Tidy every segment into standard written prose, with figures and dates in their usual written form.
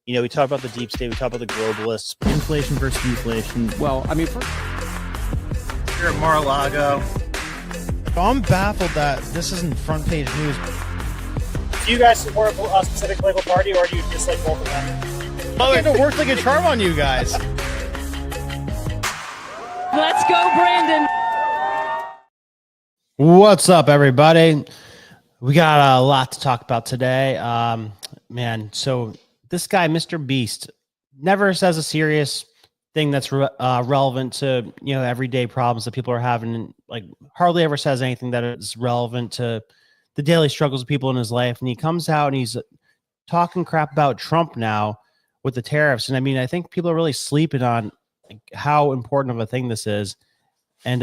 You know, we talk about the deep state, we talk about the globalists. Inflation versus deflation. Well, I mean, You're at Mar-a-Lago. I'm baffled that this isn't front page news. Do you guys support a specific political party, or do you dislike both of them? Oh, it worked like a charm on you guys. Let's go, Brandon. What's up, everybody? We got a lot to talk about today. Man, so this guy, MrBeast, never says a serious thing that's relevant to, you know, everyday problems that people are having, and like hardly ever says anything that is relevant to the daily struggles of people in his life. And he comes out and he's talking crap about Trump now with the tariffs. And I mean, I think people are really sleeping on like how important of a thing this is. And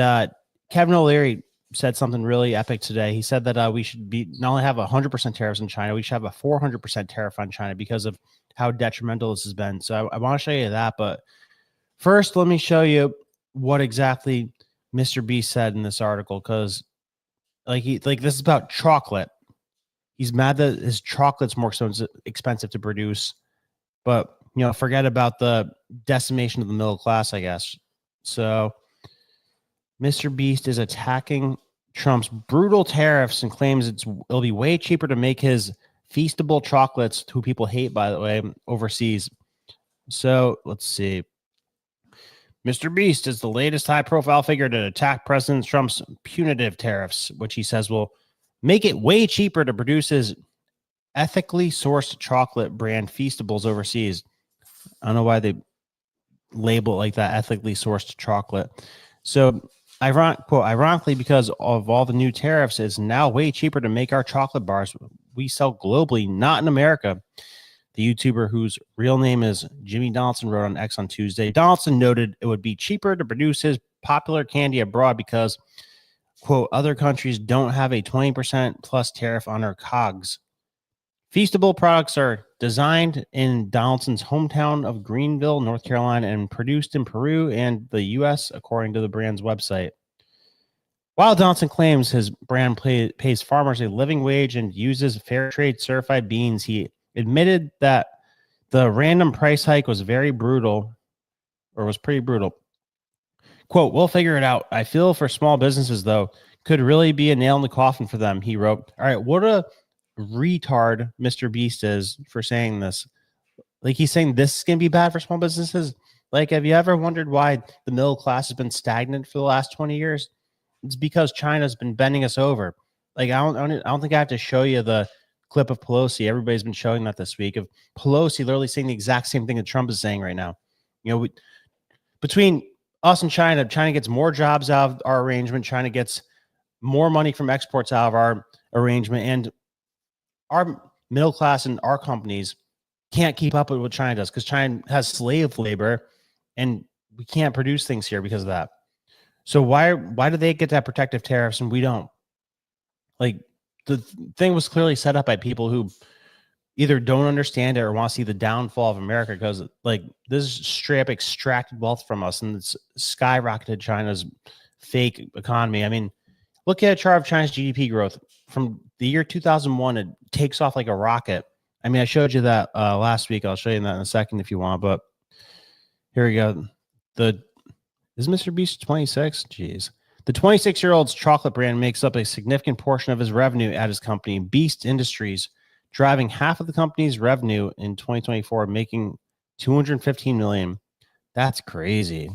Kevin O'Leary said something really epic today. He said that we should be not only have 100% tariffs in China, we should have a 400% tariff on China because of how detrimental this has been. So I want to show you that. But first, let me show you what exactly MrBeast said in this article, because like this is about chocolate. He's mad that his chocolate's more expensive to produce, but you know, forget about the decimation of the middle class, I guess. So MrBeast is attacking Trump's brutal tariffs and claims it'll be way cheaper to make his feastable chocolates, who people hate, by the way, overseas. So let's see. MrBeast is the latest high-profile figure to attack President Trump's punitive tariffs, which he says will make it way cheaper to produce his ethically sourced chocolate brand Feastables overseas. I don't know why they label it like that, ethically sourced chocolate. So, ironically, because of all the new tariffs, it's now way cheaper to make our chocolate bars we sell globally, not in America. The YouTuber, whose real name is Jimmy Donaldson, wrote on X on Tuesday. Donaldson noted it would be cheaper to produce his popular candy abroad because, quote, other countries don't have a 20% plus tariff on our COGS. Feastable products are designed in Donaldson's hometown of Greenville, North Carolina, and produced in Peru and the U.S., according to the brand's website. While Donaldson claims his brand pays farmers a living wage and uses fair trade certified beans, he admitted that the random price hike was pretty brutal. Quote, "We'll figure it out. I feel for small businesses, though, could really be a nail in the coffin for them," he wrote. All right, what a retard MrBeast is for saying this. Like, he's saying this is going to be bad for small businesses. Like, have you ever wondered why the middle class has been stagnant for the last 20 years? It's because China's been bending us over. Like, I don't think I have to show you the clip of Pelosi. Everybody's been showing that this week, of Pelosi literally saying the exact same thing that Trump is saying right now. You know, between us and China gets more jobs out of our arrangement. China gets more money from exports out of our arrangement, and our middle class and our companies can't keep up with what China does because China has slave labor, and we can't produce things here because of that. So why do they get that protective tariffs and we don't? Like, the thing was clearly set up by people who either don't understand it or want to see the downfall of America, because like this is straight up extracted wealth from us, and it's skyrocketed China's fake economy. I mean, look at a chart of China's GDP growth from the year 2001. It takes off like a rocket. I mean, I showed you that last week. I'll show you that in a second if you want, but here we go. Is MrBeast 26? Jeez. The 26-year-old's chocolate brand makes up a significant portion of his revenue at his company, Beast Industries, driving half of the company's revenue in 2024, making $215 million. That's crazy.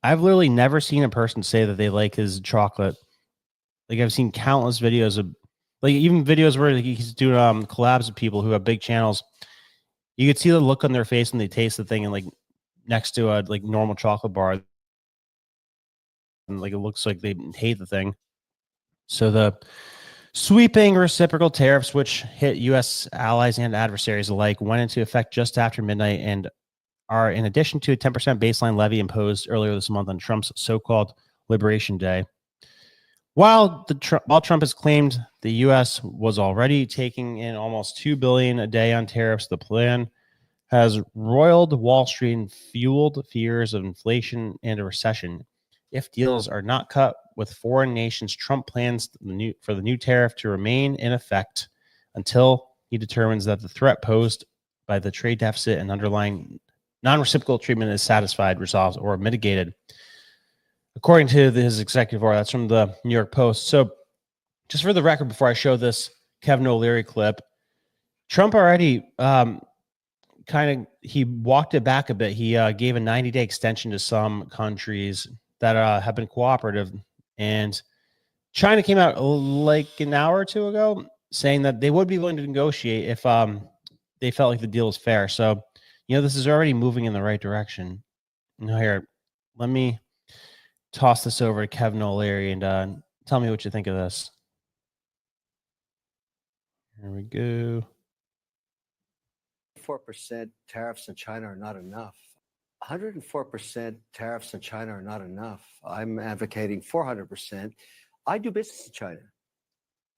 I've literally never seen a person say that they like his chocolate. Like, I've seen countless videos of, like, even videos where he's doing collabs with people who have big channels. You could see the look on their face when they taste the thing, and like next to a like normal chocolate bar, and like it looks like they hate the thing. So the sweeping reciprocal tariffs, which hit U.S. allies and adversaries alike, went into effect just after midnight and are in addition to a 10% baseline levy imposed earlier this month on Trump's so-called Liberation Day. While Trump has claimed the U.S. was already taking in almost $2 billion a day on tariffs, the plan has roiled Wall Street and fueled fears of inflation and a recession. If deals are not cut with foreign nations, Trump plans for the new tariff to remain in effect until he determines that the threat posed by the trade deficit and underlying non-reciprocal treatment is satisfied, resolved, or mitigated. According to his executive order, that's from the New York Post. So just for the record, before I show this Kevin O'Leary clip, Trump already he walked it back a bit. He gave a 90-day extension to some countries that have been cooperative. And China came out like an hour or two ago saying that they would be willing to negotiate if they felt like the deal was fair. So, this is already moving in the right direction. Now here, let me toss this over to Kevin O'Leary and tell me what you think of this. Here we go. 4% tariffs in China are not enough. 104% tariffs in China are not enough. I'm advocating 400%. I do business in China.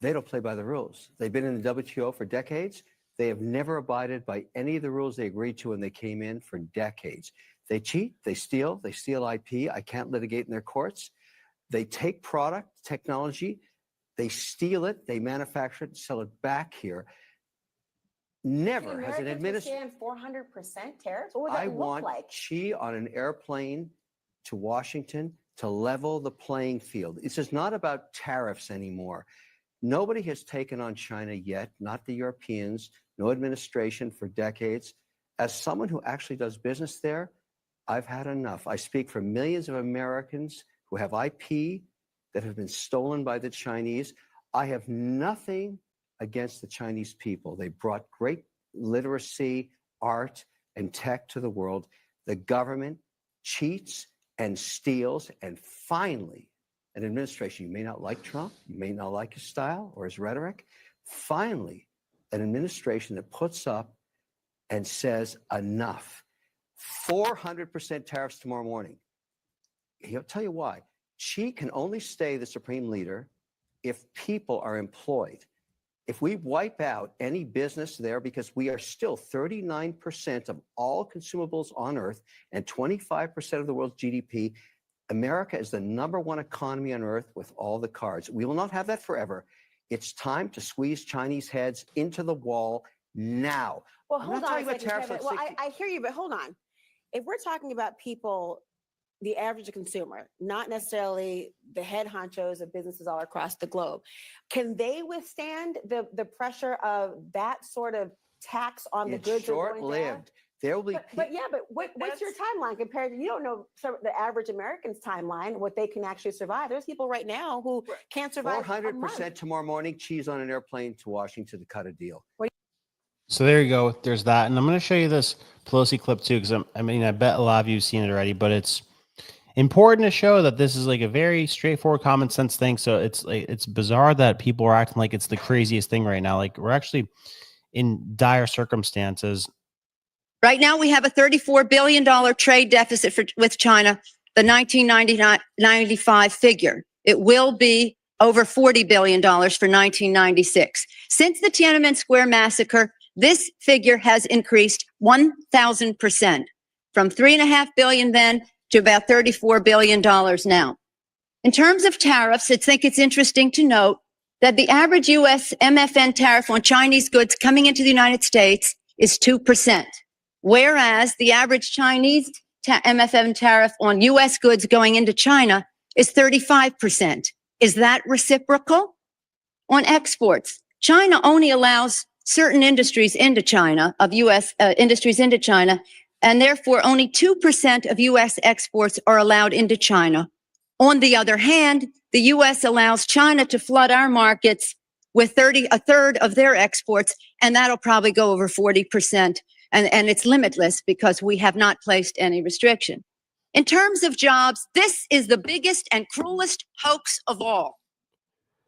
They don't play by the rules. They've been in the WTO for decades. They have never abided by any of the rules they agreed to when they came in for decades. They cheat, they steal IP. I can't litigate in their courts. They take product, technology, they steal it, they manufacture it and sell it back here. Never has an administration 400% tariffs. What would that I look want like? Xi on an airplane to Washington to level the playing field. This is not about tariffs anymore. Nobody has taken on China yet, not the Europeans, no administration for decades. As someone who actually does business there, I've had enough. I speak for millions of Americans who have IP that have been stolen by the Chinese. I have nothing against the Chinese people. They brought great literacy, art, and tech to the world. The government cheats and steals, and finally, an administration, you may not like Trump, you may not like his style or his rhetoric, finally, an administration that puts up and says enough. 400% tariffs tomorrow morning. He'll tell you why. Xi can only stay the supreme leader if people are employed. If we wipe out any business there, because we are still 39% of all consumables on earth and 25% of the world's GDP, America is the #1 economy on earth with all the cards. We will not have that forever. It's time to squeeze Chinese heads into the wall now. Well, I'm hold not on talking a about second, tariffs Kevin. on Well, 60 I hear you, but hold on. If we're talking about people, the average consumer, not necessarily the head honchos of businesses all across the globe, can they withstand the pressure of that sort of tax on the goods? It's short-lived. There will be. But what's your timeline compared to, you don't know the average American's timeline, what they can actually survive. There's people right now who can't survive 400% tomorrow morning, Xi's on an airplane to Washington to cut a deal. So there you go. There's that. And I'm going to show you this Pelosi clip too, because I bet a lot of you have seen it already, but it's important to show that this is like a very straightforward common sense thing. So it's bizarre that people are acting like it's the craziest thing right now. Like, we're actually in dire circumstances. Right now, we have a $34 billion trade deficit with China, the 1995 figure. It will be over $40 billion for 1996. Since the Tiananmen Square massacre, this figure has increased 1,000%, from $3.5 billion then to about $34 billion now. In terms of tariffs, I think it's interesting to note that the average U.S. MFN tariff on Chinese goods coming into the United States is 2%. Whereas the average Chinese MFN tariff on U.S. goods going into China is 35%. Is that reciprocal? On exports, China only allows certain industries into China, of U.S. Industries into China, and therefore only 2% of U.S. exports are allowed into China. On the other hand, the U.S. allows China to flood our markets with a third of their exports, and that'll probably go over 40%. And it's limitless because we have not placed any restriction. In terms of jobs, this is the biggest and cruelest hoax of all.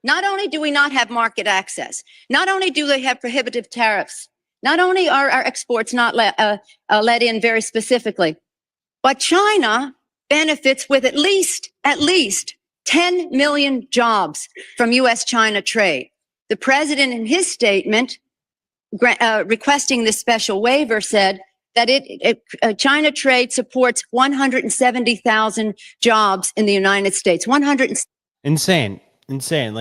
Not only do we not have market access, not only do they have prohibitive tariffs, not only are our exports not let in very specifically, but China benefits with at least 10 million jobs from U.S.-China trade. The president, in his statement, requesting this special waiver, said that China trade supports 170,000 jobs in the United States. Insane. And that's in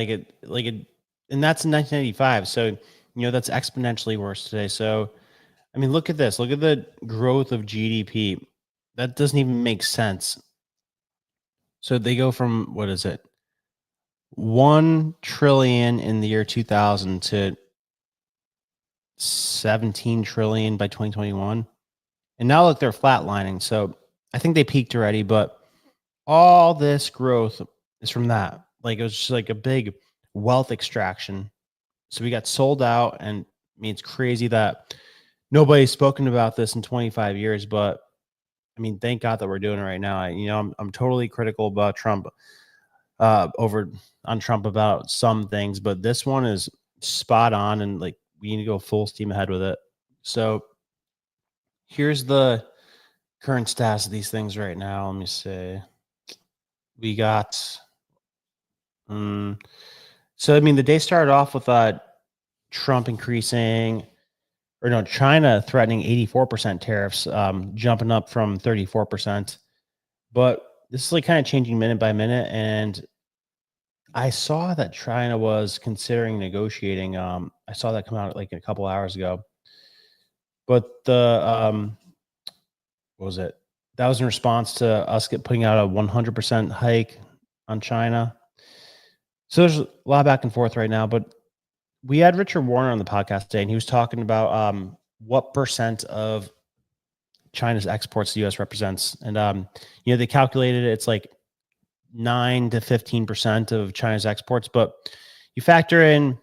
1995. So, that's exponentially worse today. So I mean, look at this. Look at the growth of GDP. That doesn't even make sense. So they go from, what is it? 1 trillion in the year 2000 to 17 trillion by 2021. And now look, they're flatlining. So I think they peaked already, but all this growth is from that. Like it was just like a big wealth extraction. So we got sold out, and I mean, it's crazy that nobody's spoken about this in 25 years, but I mean, thank God that we're doing it right now. I'm totally critical about Trump, over on Trump about some things, but this one is spot on, and like we need to go full steam ahead with it. So here's the current status of these things right now. Let me see. We got, so I mean, the day started off with Trump increasing, or no, China threatening 84% tariffs, jumping up from 34%. But this is like kind of changing minute by minute. And I saw that China was considering negotiating. I saw that come out like a couple hours ago. But what was it? That was in response to us putting out a 100% hike on China. So there's a lot of back and forth right now. But we had Richard Warner on the podcast today, and he was talking about what percent of China's exports the U.S. represents. And, they calculated it's like 9 to 15% of China's exports. But you factor in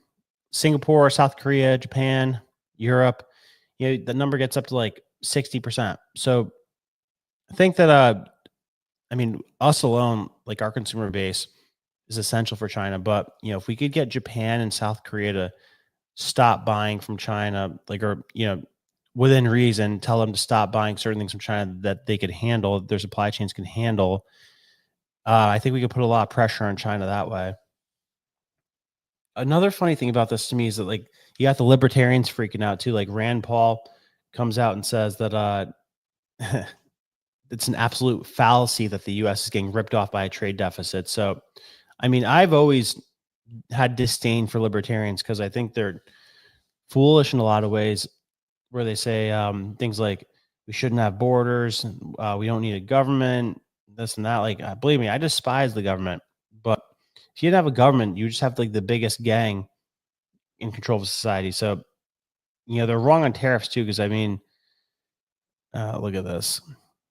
Singapore, South Korea, Japan, Europe, the number gets up to like 60%. So I think that, us alone, like our consumer base is essential for China. But, if we could get Japan and South Korea to stop buying from China, within reason, tell them to stop buying certain things from China that they could handle, their supply chains can handle. I think we could put a lot of pressure on China that way. Another funny thing about this to me is that like you got the libertarians freaking out too. Like Rand Paul comes out and says that it's an absolute fallacy that the U.S. is getting ripped off by a trade deficit. So, I mean, I've always had disdain for libertarians because I think they're foolish in a lot of ways, where they say things like we shouldn't have borders, we don't need a government, this and that. Like, believe me, I despise the government. But if you didn't have a government, you just have like the biggest gang in control of society. So, they're wrong on tariffs too, because I mean, look at this.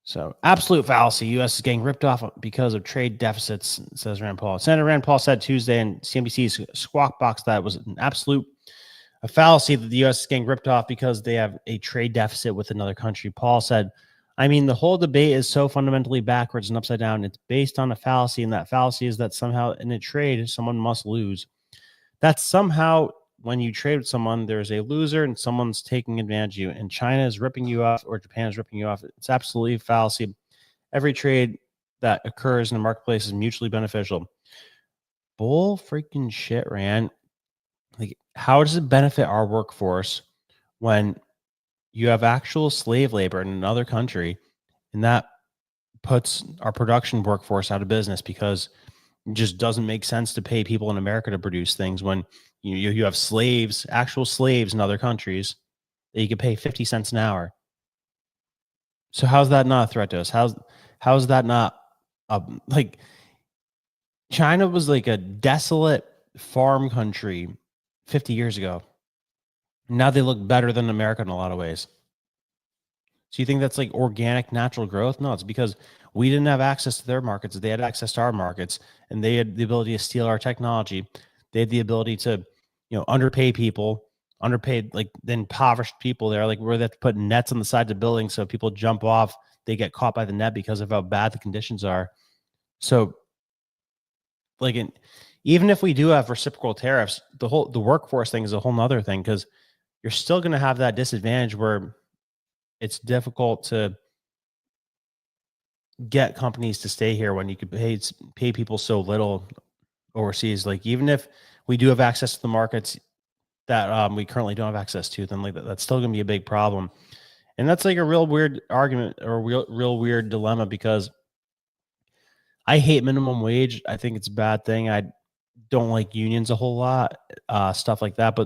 So, absolute fallacy. U.S. is getting ripped off because of trade deficits, says Rand Paul. Senator Rand Paul said Tuesday in CNBC's Squawk Box that it was an absolute fallacy that the U.S. is getting ripped off because they have a trade deficit with another country. Paul said, I mean, the whole debate is so fundamentally backwards and upside down. It's based on a fallacy, and that fallacy is that somehow in a trade, someone must lose. That's somehow when you trade with someone, there's a loser and someone's taking advantage of you, and China is ripping you off or Japan is ripping you off. It's absolutely a fallacy. Every trade that occurs in the marketplace is mutually beneficial. Bull freaking shit, Rand. Like, how does it benefit our workforce when you have actual slave labor in another country, and that puts our production workforce out of business because it just doesn't make sense to pay people in America to produce things when you have slaves, actual slaves in other countries that you could pay 50 cents an hour. So how's that not a threat to us? How's that not like China was like a desolate farm country 50 years ago. Now they look better than America in a lot of ways. So you think that's like organic, natural growth? No, it's because we didn't have access to their markets. They had access to our markets, and they had the ability to steal our technology. They had the ability to, underpay people, underpaid, like the impoverished people there, like where they have to put nets on the sides of buildings so people jump off, they get caught by the net because of how bad the conditions are. So, like, even if we do have reciprocal tariffs, the workforce thing is a whole nother thing, because you're still going to have that disadvantage where it's difficult to get companies to stay here when you could pay people so little overseas. Like, even if we do have access to the markets that we currently don't have access to, then like that's still going to be a big problem. And that's like a real weird argument, or real weird dilemma, because I hate minimum wage. I think it's a bad thing. I don't like unions a whole lot, stuff like that.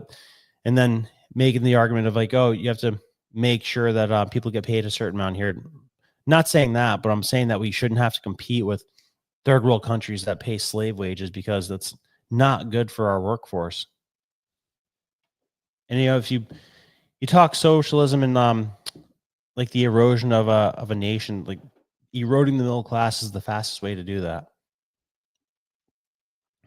And then making the argument of like, oh, you have to make sure that people get paid a certain amount here. Not saying that, but I'm saying that we shouldn't have to compete with third world countries that pay slave wages, because that's not good for our workforce. And if you talk socialism and like the erosion of a nation, like eroding the middle class is the fastest way to do that.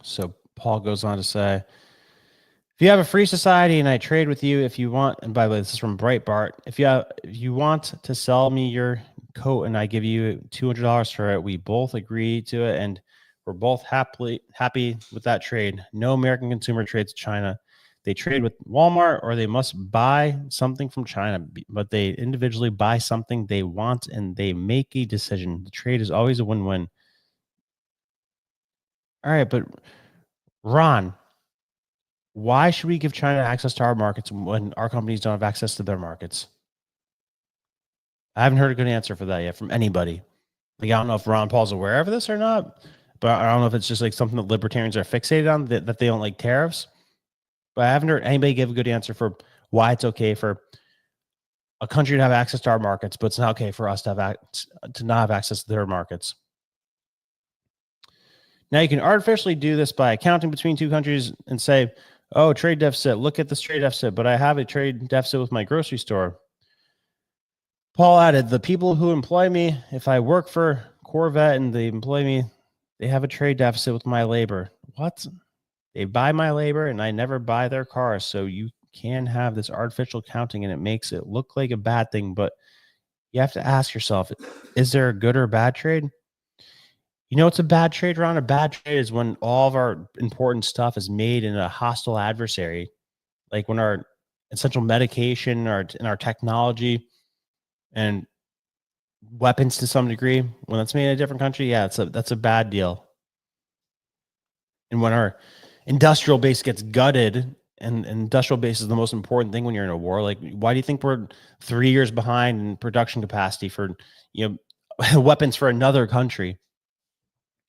So Paul goes on to say, if you have a free society and I trade with you, if you want, and by the way, this is from Breitbart, if you want to sell me your coat and I give you $200 for it, we both agree to it and we're both happy with that trade. No American consumer trades with China. They trade with Walmart or they must buy something from China, but they individually buy something they want and they make a decision. The trade is always a win-win. All right, but Ron, why should we give China access to our markets when our companies don't have access to their markets? I haven't heard a good answer for that yet from anybody. Like, I don't know if Ron Paul's aware of this or not, but I don't know if it's just like something that libertarians are fixated on, that they don't like tariffs. But I haven't heard anybody give a good answer for why it's okay for a country to have access to our markets, but it's not okay for us to not have access to their markets. Now, you can artificially do this by accounting between two countries and say, oh, trade deficit, look at this trade deficit, but I have a trade deficit with my grocery store. Paul added, the people who employ me, if I work for Corvette and they employ me, they have a trade deficit with my labor. What? They buy my labor and I never buy their cars. So you can have this artificial counting and it makes it look like a bad thing, but you have to ask yourself, is there a good or bad trade? You know, it's a bad trade, Ron. A bad trade is when all of our important stuff is made in a hostile adversary, like when our essential medication and our technology and weapons to some degree, when it's made in a different country, yeah, that's a bad deal. And when our industrial base gets gutted, and industrial base is the most important thing when you're in a war. Like, why do you think we're 3 years behind in production capacity for weapons for another country?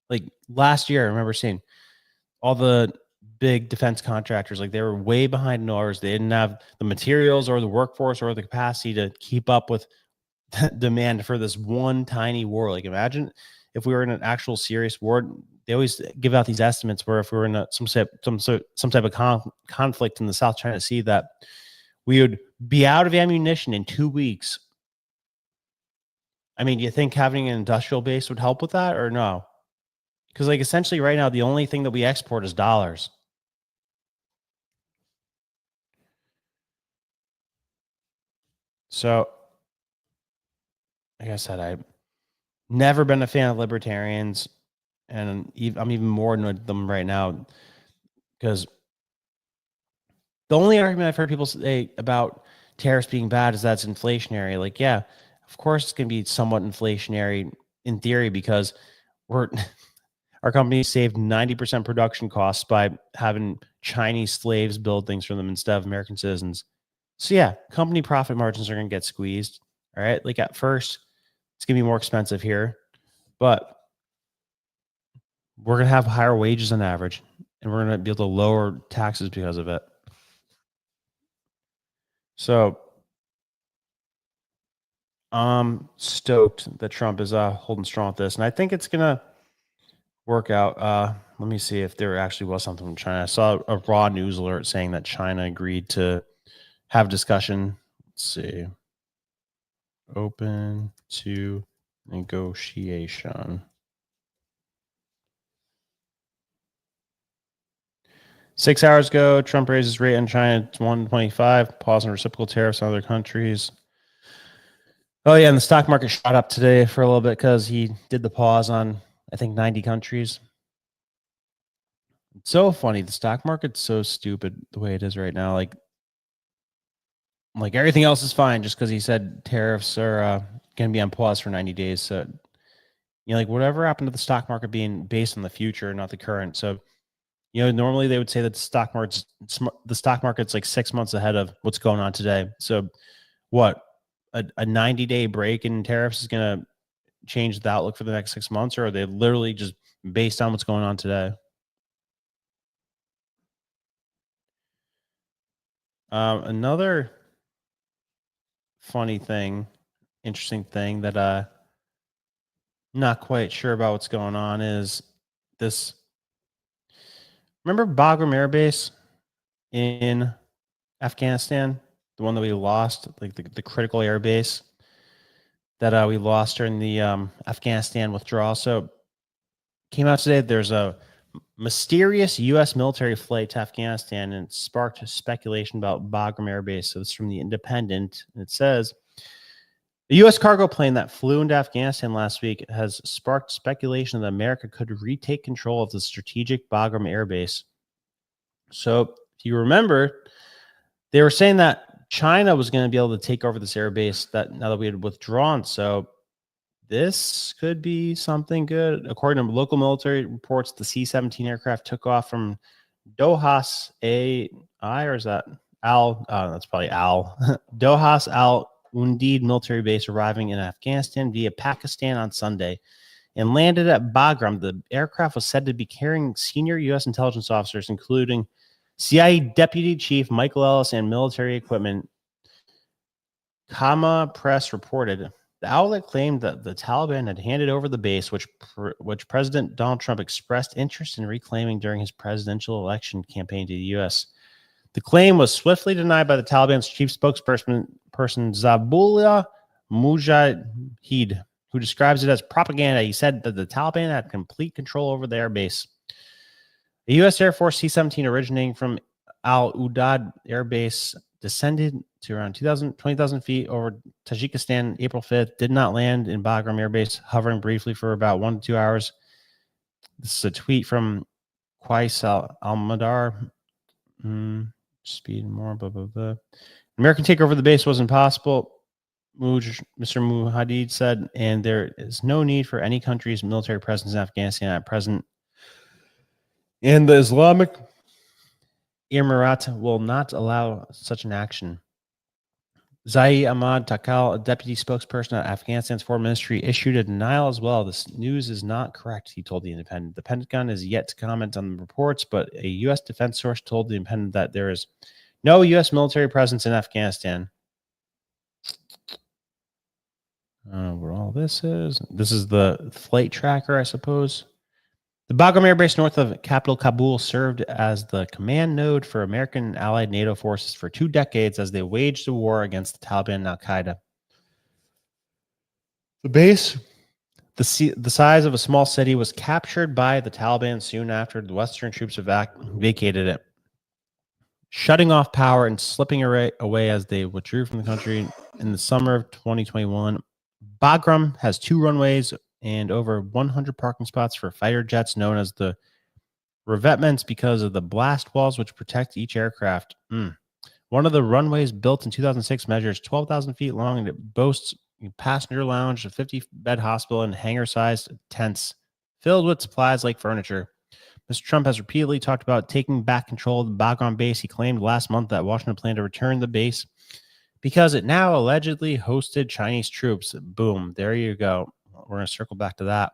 Like last year, I remember seeing all the big defense contractors, like they were way behind in orders. They didn't have the materials or the workforce or the capacity to keep up with demand for this one tiny war. Like, imagine if we were in an actual serious war. They always give out these estimates where if we were in some type of conflict in the South China Sea, that we would be out of ammunition in 2 weeks. I mean, do you think having an industrial base would help with that or no? Because like essentially right now, the only thing that we export is dollars. So, like I said, I've never been a fan of libertarians, and I'm even more annoyed with them right now because the only argument I've heard people say about tariffs being bad is that it's inflationary. Like, yeah, of course it's going to be somewhat inflationary in theory because our company saved 90% production costs by having Chinese slaves build things for them instead of American citizens. So yeah, company profit margins are going to get squeezed. All right. Like at first, it's going to be more expensive here, but we're going to have higher wages on average and we're going to be able to lower taxes because of it. So I'm stoked that Trump is holding strong with this. And I think it's going to work out. Let me see if there actually was something from China. I saw a raw news alert saying that China agreed to have discussion. Let's see. Open to negotiation. 6 hours ago, Trump raises rate on China to 125, pause on reciprocal tariffs on other countries. Oh, yeah, and the stock market shot up today for a little bit because he did the pause on, I think, 90 countries. It's so funny. The stock market's so stupid the way it is right now. Like everything else is fine just because he said tariffs are going to be on pause for 90 days. So, like whatever happened to the stock market being based on the future, not the current. So, normally they would say that the stock market's like 6 months ahead of what's going on today. So what, a 90-day break in tariffs is going to change the outlook for the next 6 months, or are they literally just based on what's going on today? Another funny thing, interesting thing that not quite sure about what's going on is this. Remember Bagram Air Base in Afghanistan, the one that we lost, like the critical air base that we lost during the Afghanistan withdrawal. So came out today. There's a mysterious U.S. military flight to Afghanistan, and it sparked speculation about Bagram Air Base. So it's from the Independent, and it says the U.S. cargo plane that flew into Afghanistan last week has sparked speculation that America could retake control of the strategic Bagram Air Base. So if you remember, they were saying that China was going to be able to take over this air base that now that we had withdrawn. So this could be something good. According to local military reports, the C-17 aircraft took off from Dohas or is that Al? That's probably Al. Dohas Al Undid military base, arriving in Afghanistan via Pakistan on Sunday and landed at Bagram. The aircraft was said to be carrying senior U.S. intelligence officers, including CIA Deputy Chief Michael Ellis, and military equipment. Kama Press reported. The outlet claimed that the Taliban had handed over the base, which President Donald Trump expressed interest in reclaiming during his presidential election campaign to the U.S. The claim was swiftly denied by the Taliban's chief spokesperson Zabullah Mujahid, who describes it as propaganda. He said that the Taliban had complete control over the air base. The U.S. Air Force C-17 originating from Al Udad Air Base descended to around 20,000 feet over Tajikistan April 5th, did not land in Bagram Air Base, hovering briefly for about 1 to 2 hours. This is a tweet from Qais al-Madar. Speed more, blah, blah, blah. American takeover of the base was impossible, Mr. Mujahid said, and there is no need for any country's military presence in Afghanistan at present. And the Islamic Emirate will not allow such an action. Zahi Ahmad Takal, a deputy spokesperson at Afghanistan's foreign ministry, issued a denial as well. This news is not correct, he told The Independent. The Pentagon is yet to comment on the reports, but a U.S. defense source told The Independent that there is no U.S. military presence in Afghanistan. Where all this is the flight tracker, I suppose. The Bagram Air Base north of capital Kabul served as the command node for American and allied NATO forces for 2 decades as they waged a war against the Taliban and Al-Qaeda. The base, the size of a small city, was captured by the Taliban soon after the Western troops vacated it, shutting off power and slipping away as they withdrew from the country in the summer of 2021. Bagram has 2 runways and over 100 parking spots for fighter jets known as the revetments because of the blast walls which protect each aircraft. One of the runways, built in 2006, measures 12,000 feet long, and it boasts a passenger lounge, a 50-bed hospital, and hangar-sized tents filled with supplies like furniture. Mr. Trump has repeatedly talked about taking back control of the Bagram base. He claimed last month that Washington planned to return the base because it now allegedly hosted Chinese troops. Boom, there you go. We're going to circle back to that.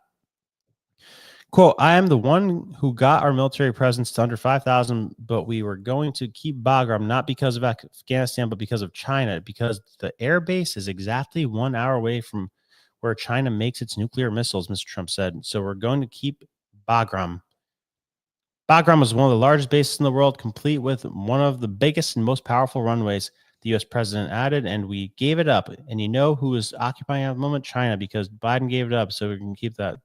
Quote, I am the one who got our military presence to under 5,000, but we were going to keep Bagram not because of Afghanistan, but because of China, because the air base is exactly 1 hour away from where China makes its nuclear missiles, Mr. Trump said. So we're going to keep Bagram. Bagram was one of the largest bases in the world, complete with one of the biggest and most powerful runways, the U.S. president added, and we gave it up. And you know who is occupying at the moment? China, because Biden gave it up, so we can keep that.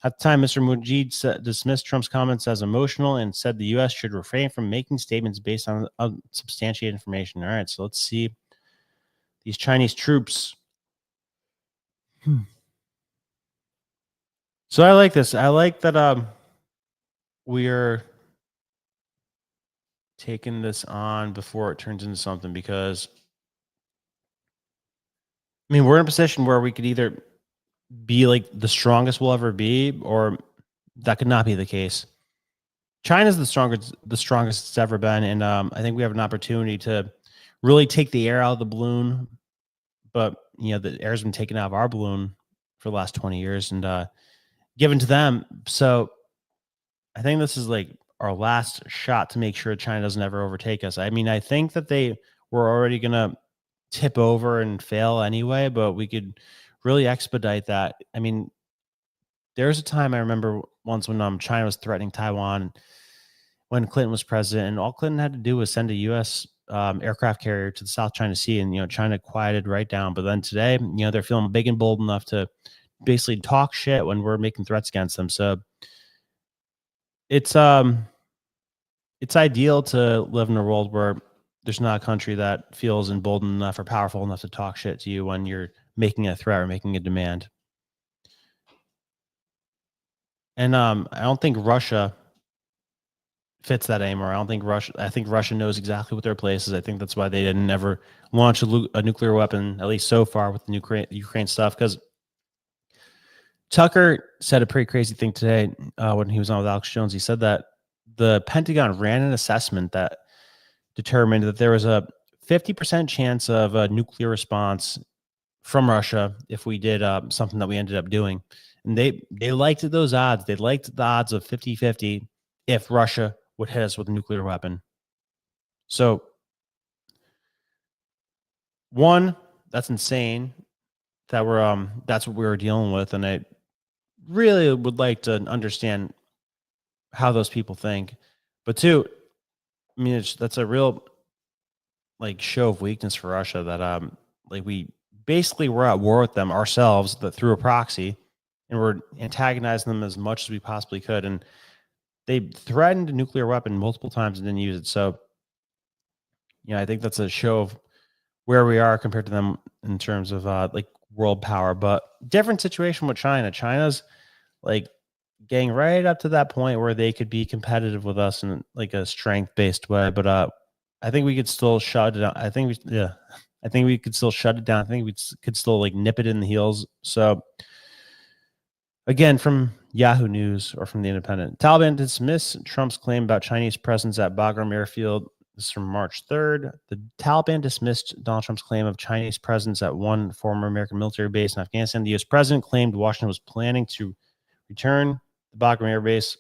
At the time, Mr. Mujahid dismissed Trump's comments as emotional and said the U.S. should refrain from making statements based on unsubstantiated information. All right, so let's see these Chinese troops. So I like this. I like that we're taking this on before it turns into something, because I mean, we're in a position where we could either be like the strongest we'll ever be, or that could not be the case. China's the strongest it's ever been, and I think we have an opportunity to really take the air out of the balloon. But you know, the air's been taken out of our balloon for the last 20 years and given to them. So I think this is like our last shot to make sure China doesn't ever overtake us. I mean, I think that they were already going to tip over and fail anyway, but we could really expedite that. I mean, there's a time I remember once when China was threatening Taiwan when Clinton was president, and all Clinton had to do was send a U.S. Aircraft carrier to the South China Sea, and China quieted right down. But then today, they're feeling big and bold enough to basically talk shit when we're making threats against them. So it's ideal to live in a world where there's not a country that feels emboldened enough or powerful enough to talk shit to you when you're making a threat or making a demand. And I don't think Russia fits that anymore. I think Russia knows exactly what their place is. I think that's why they didn't ever launch a nuclear weapon, at least so far with the Ukraine stuff. Because Tucker said a pretty crazy thing today when he was on with Alex Jones. He said that the Pentagon ran an assessment that determined that there was a 50% chance of a nuclear response from Russia if we did something that we ended up doing. And they liked those odds. They liked the odds of 50-50 if Russia would hit us with a nuclear weapon. So, one, that's insane that that's what we were dealing with. And I really would like to understand how those people think. But two, I mean, that's a real show of weakness for Russia that we basically were at war with them ourselves through a proxy, and we're antagonizing them as much as we possibly could. And they threatened a nuclear weapon multiple times and didn't use it. So, I think that's a show of where we are compared to them in terms of world power. But different situation with China. China's getting right up to that point where they could be competitive with us in a strength-based way. But I think we could still shut it down. I think we could still shut it down. I think we could still nip it in the heels. So again, from Yahoo News or from The Independent, Taliban dismiss Trump's claim about Chinese presence at Bagram airfield. This is from March 3rd. The Taliban dismissed Donald Trump's claim of Chinese presence at one former American military base in Afghanistan. The U.S. president claimed Washington was planning to return the Bagram air base.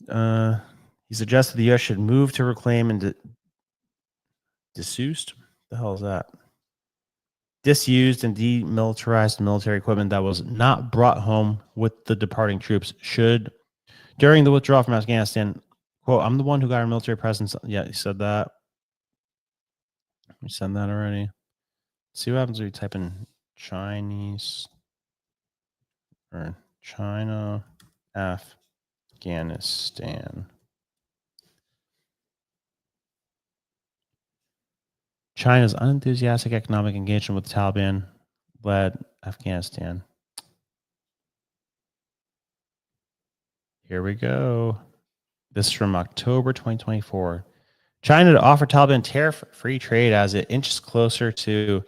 He suggested the U.S. should move to reclaim and disused. The hell is that? Disused and demilitarized military equipment that was not brought home with the departing troops should, during the withdrawal from Afghanistan, quote, I'm the one who got our military presence. Yeah, he said that. We said that already. Let's see what happens when you type in Chinese or China, Afghanistan. China's unenthusiastic economic engagement with Taliban-led Afghanistan. Here we go. This is from October 2024. China to offer Taliban tariff-free trade as it inches closer to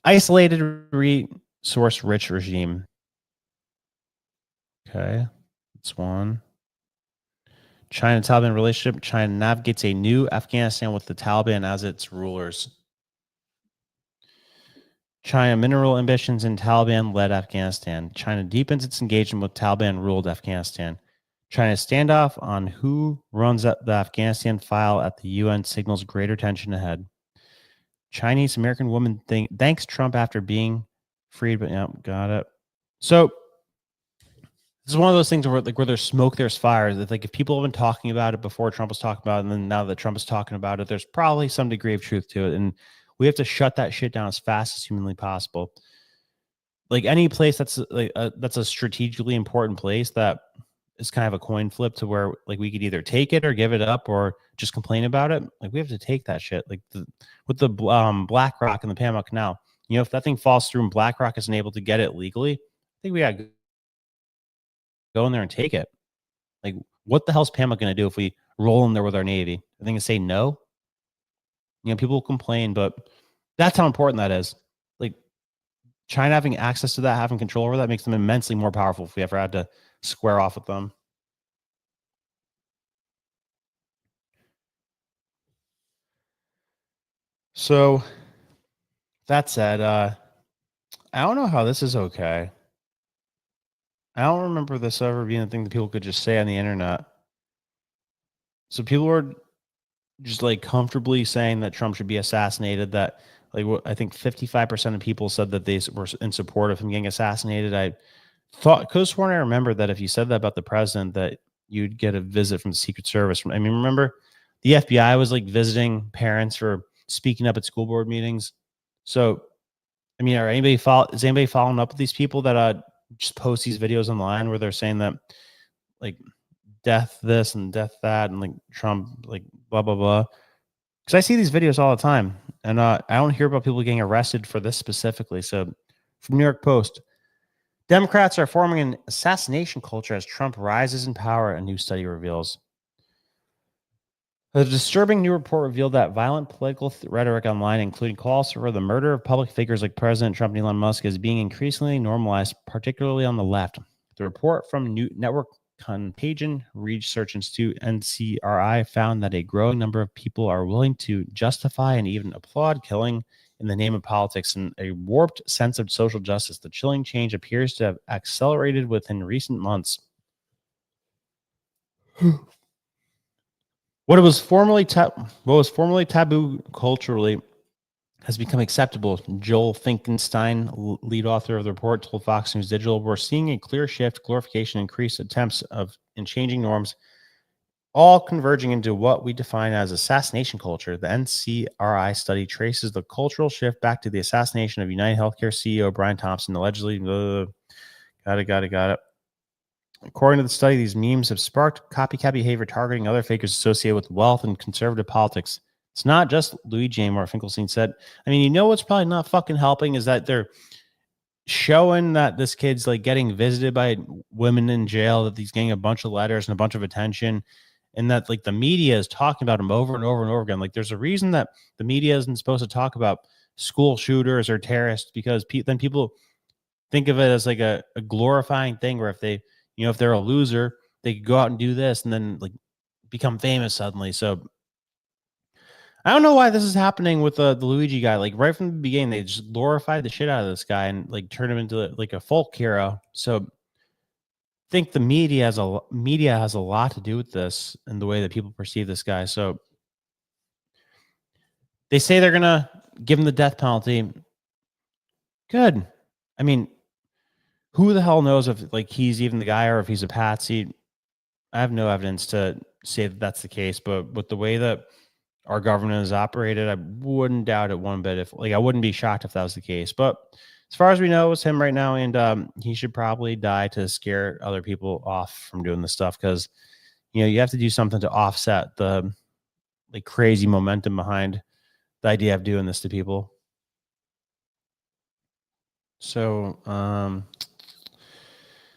isolated resource-rich regime. Okay, that's one. China-Taliban relationship. China navigates a new Afghanistan with the Taliban as its rulers. China mineral ambitions in Taliban-led Afghanistan. China deepens its engagement with Taliban-ruled Afghanistan. China's standoff on who runs the Afghanistan file at the UN signals greater tension ahead. Chinese-American woman thanks Trump after being freed, but yeah, got it. So this is one of those things where there's smoke, there's fire. That if people have been talking about it before Trump was talking about it, and then now that Trump is talking about it, there's probably some degree of truth to it. And we have to shut that shit down as fast as humanly possible. Any place that's that's a strategically important place that is kind of a coin flip to where we could either take it or give it up or just complain about it. We have to take that shit. With the BlackRock and the Panama Canal, if that thing falls through and BlackRock isn't able to get it legally, I think we got to go in there and take it. What the hell's Panama going to do if we roll in there with our Navy? I think it's say no. People will complain, but that's how important that is. China having access to that, having control over that makes them immensely more powerful if we ever had to square off with them. So that said, I don't know how this is okay. I don't remember this ever being a thing that people could just say on the internet. So people were just like comfortably saying that Trump should be assassinated. That like I think 55% of people said that they were in support of him getting assassinated. I could have sworn I remember that if you said that about the president, that you'd get a visit from the Secret Service. I mean, remember the FBI was like visiting parents for speaking up at school board meetings. So, I mean, is anybody following up with these people that just post these videos online where they're saying that like death this and death that and like Trump like blah blah blah? Because I see these videos all the time, and I don't hear about people getting arrested for this specifically. So, from New York Post. Democrats are forming an assassination culture as Trump rises in power, a new study reveals. A disturbing new report revealed that violent political rhetoric online, including calls for the murder of public figures like President Trump and Elon Musk, is being increasingly normalized, particularly on the left. The report from Network Contagion Research Institute, NCRI, found that a growing number of people are willing to justify and even applaud killing in the name of politics and a warped sense of social justice. The chilling change appears to have accelerated within recent months. What was formerly taboo culturally has become acceptable. Joel Finkenstein, lead author of the report, told Fox News Digital, "We're seeing a clear shift, glorification, increased attempts in changing norms, all converging into what we define as assassination culture." The NCRI study traces the cultural shift back to the assassination of United Healthcare CEO Brian Thompson, allegedly. Got it. According to the study, these memes have sparked copycat behavior targeting other figures associated with wealth and conservative politics. It's not just Luigi anymore, Finkelstein said. I mean, you know what's probably not fucking helping is that they're showing that this kid's like getting visited by women in jail, that he's getting a bunch of letters and a bunch of attention, and that like the media is talking about him over and over and over again. Like there's a reason that the media isn't supposed to talk about school shooters or terrorists, because then people think of it as like a glorifying thing where if they, if they're a loser, they could go out and do this and then like become famous suddenly. So I don't know why this is happening with the Luigi guy. Like right from the beginning, they just glorified the shit out of this guy and like turned him into like a folk hero. So I think the media has a lot to do with this and the way that people perceive this guy. So they say they're gonna give him the death penalty. Good. I mean, who the hell knows if like he's even the guy or if he's a patsy? I have no evidence to say that that's the case, but with the way that our government is operated, I wouldn't doubt it one bit. If like I wouldn't be shocked if that was the case. But as far as we know, it's him right now, and he should probably die to scare other people off from doing this stuff, because you have to do something to offset the like crazy momentum behind the idea of doing this to people. So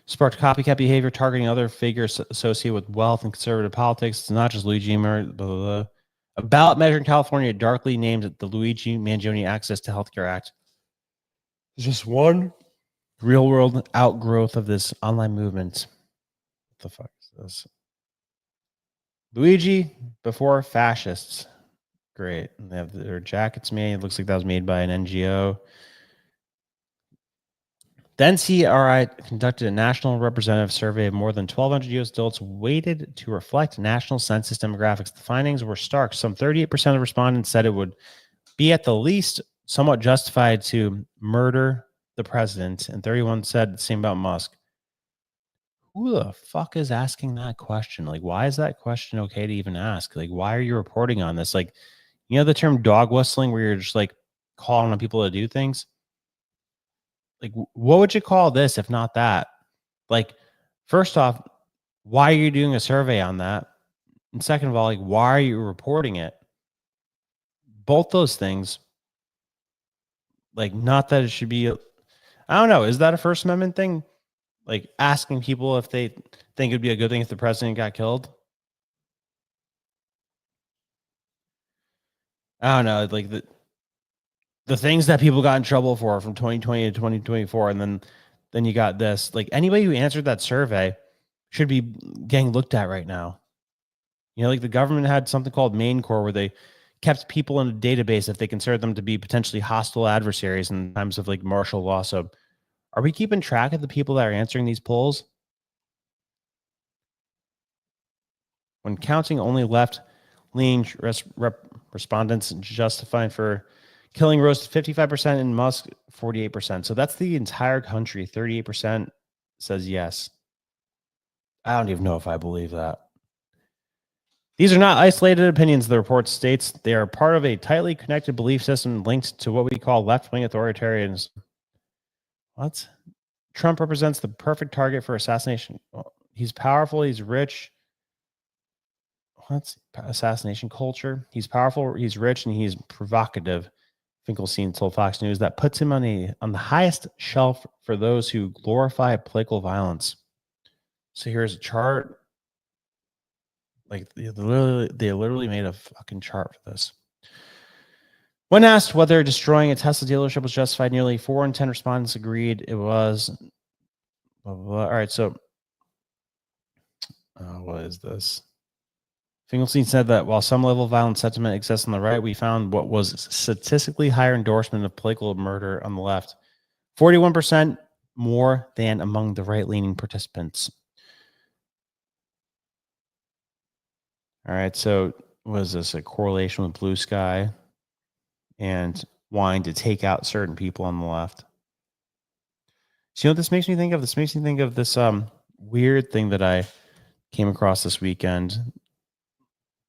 sparked copycat behavior targeting other figures associated with wealth and conservative politics. It's not just Luigi, blah, blah, blah. A ballot measure in California darkly named the Luigi Mangione Access to Healthcare Act. It's just one real world outgrowth of this online movement. What the fuck is this? Luigi before fascists. Great. And they have their jackets made. It looks like that was made by an NGO. The NCRI conducted a national representative survey of more than 1,200 U.S. adults weighted to reflect national census demographics. The findings were stark. Some 38% of respondents said it would be at the least somewhat justified to murder the president, and 31% said the same about Musk. Who the fuck is asking that question? Like, why is that question okay to even ask? Like, why are you reporting on this? Like, the term dog whistling, where you're just like calling on people to do things? Like, what would you call this if not that? Like, first off, why are you doing a survey on that? And second of all, like, why are you reporting it? Both those things, like, not that it should be, I don't know. Is that a First Amendment thing? Like, asking people if they think it'd be a good thing if the president got killed? I don't know. Like, the things that people got in trouble for from 2020 to 2024, and then you got this. Like, anybody who answered that survey should be getting looked at right now. Like the government had something called Main Core, where they kept people in a database if they considered them to be potentially hostile adversaries in times of like martial law. So are we keeping track of the people that are answering these polls? When counting only left leaning respondents justified for killing rose to 55% and Musk 48%. So that's the entire country. 38% says yes. I don't even know if I believe that. These are not isolated opinions, the report states. They are part of a tightly connected belief system linked to what we call left-wing authoritarianism. What? Trump represents the perfect target for assassination. Well, he's powerful, he's rich. What's assassination culture? He's powerful, he's rich, and he's provocative. Finkelstein told Fox News that puts him on the highest shelf for those who glorify political violence. So here's a chart. Like they literally made a fucking chart for this. When asked whether destroying a Tesla dealership was justified, nearly 4 in 10 respondents agreed it was. Blah, blah, blah. All right, so what is this? Finkelstein said that while some level of violent sentiment exists on the right, we found what was statistically higher endorsement of political murder on the left, 41% more than among the right-leaning participants. All right, so was this a correlation with Blue Sky and wanting to take out certain people on the left? So you know what this makes me think of? This makes me think of this weird thing that I came across this weekend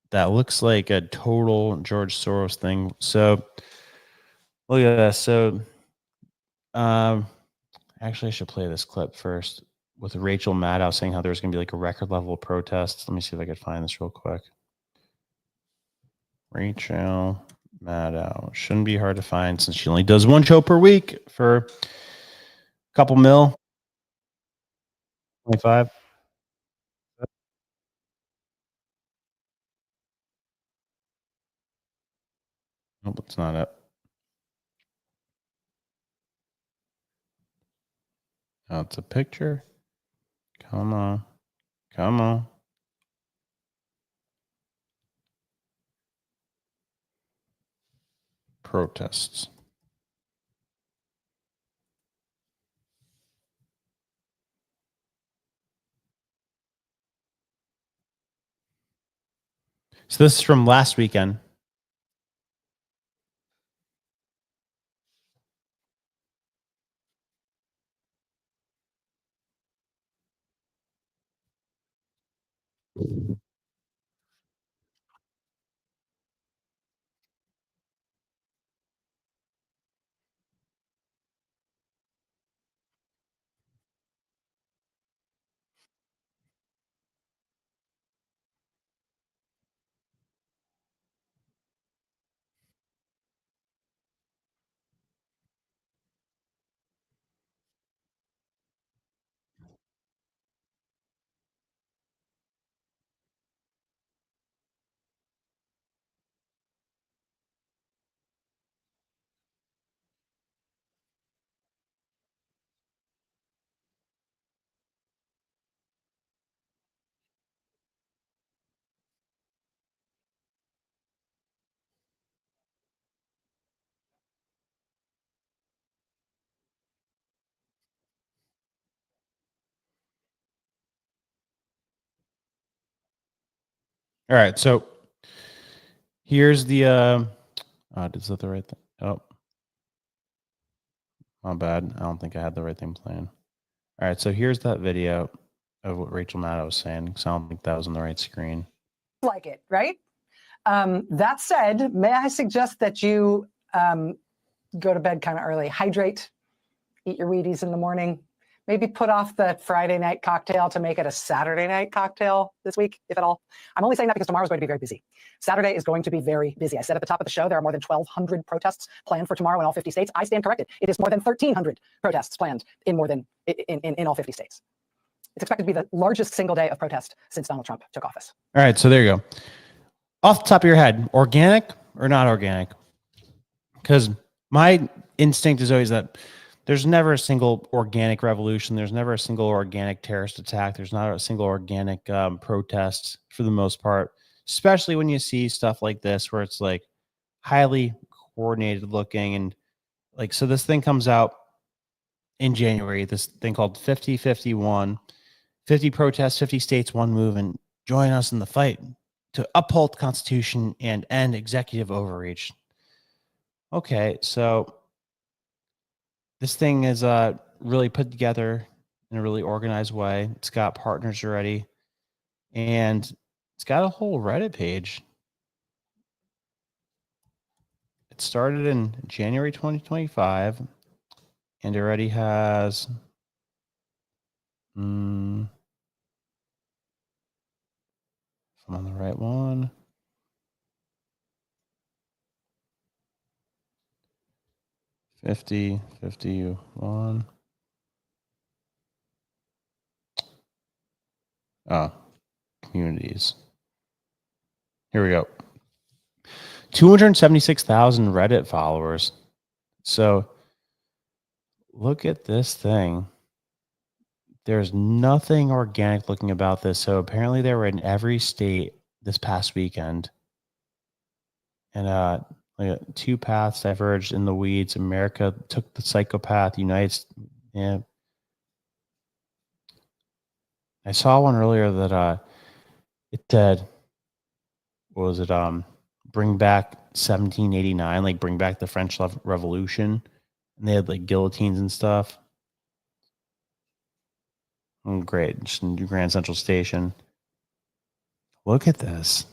that looks like a total George Soros thing. So look at this. So actually I should play this clip first with Rachel Maddow saying how there's going to be like a record level of protests. Let me see if I could find this real quick. Rachel Maddow. Shouldn't be hard to find since she only does one show per week for a couple mil. 25. Nope, it's not it. Oh, it's a picture. Come on. Come on. Protests. So this is from last weekend. All right, so here's the is that the right thing? Oh, my bad. I don't think I had the right thing playing. All right, so here's that video of what Rachel Maddow was saying. So I don't think that was on the right screen. Like it, right? That said, may I suggest that you go to bed kind of early, hydrate, eat your Wheaties in the morning, maybe put off the Friday night cocktail to make it a Saturday night cocktail this week, if at all. I'm only saying that because tomorrow is going to be very busy. Saturday is going to be very busy. I said at the top of the show, there are more than 1,200 protests planned for tomorrow in all 50 states. I stand corrected. It is more than 1,300 protests planned in all 50 states. It's expected to be the largest single day of protest since Donald Trump took office. All right, so there you go. Off the top of your head, organic or not organic? Because my instinct is always that there's never a single organic revolution. There's never a single organic terrorist attack. There's not a single organic protest for the most part, especially when you see stuff like this where it's like highly coordinated looking. And like, so this thing comes out in January, this thing called 50-51, 50 protests, 50 states, one move, and join us in the fight to uphold the Constitution and end executive overreach. Okay, so this thing is really put together in a really organized way. It's got partners already, and it's got a whole Reddit page. It started in January 2025, and it already has if I'm on the right one. $50, $51. Oh, communities. Here we go. 276,000 Reddit followers. So look at this thing. There's nothing organic looking about this. So apparently they were in every state this past weekend. And like two paths diverged in the weeds. America took the psychopath. Yeah. I saw one earlier that it said, what was it? Bring back 1789, like bring back the French Revolution. And they had like guillotines and stuff. Oh, great. Just in Grand Central Station. Look at this.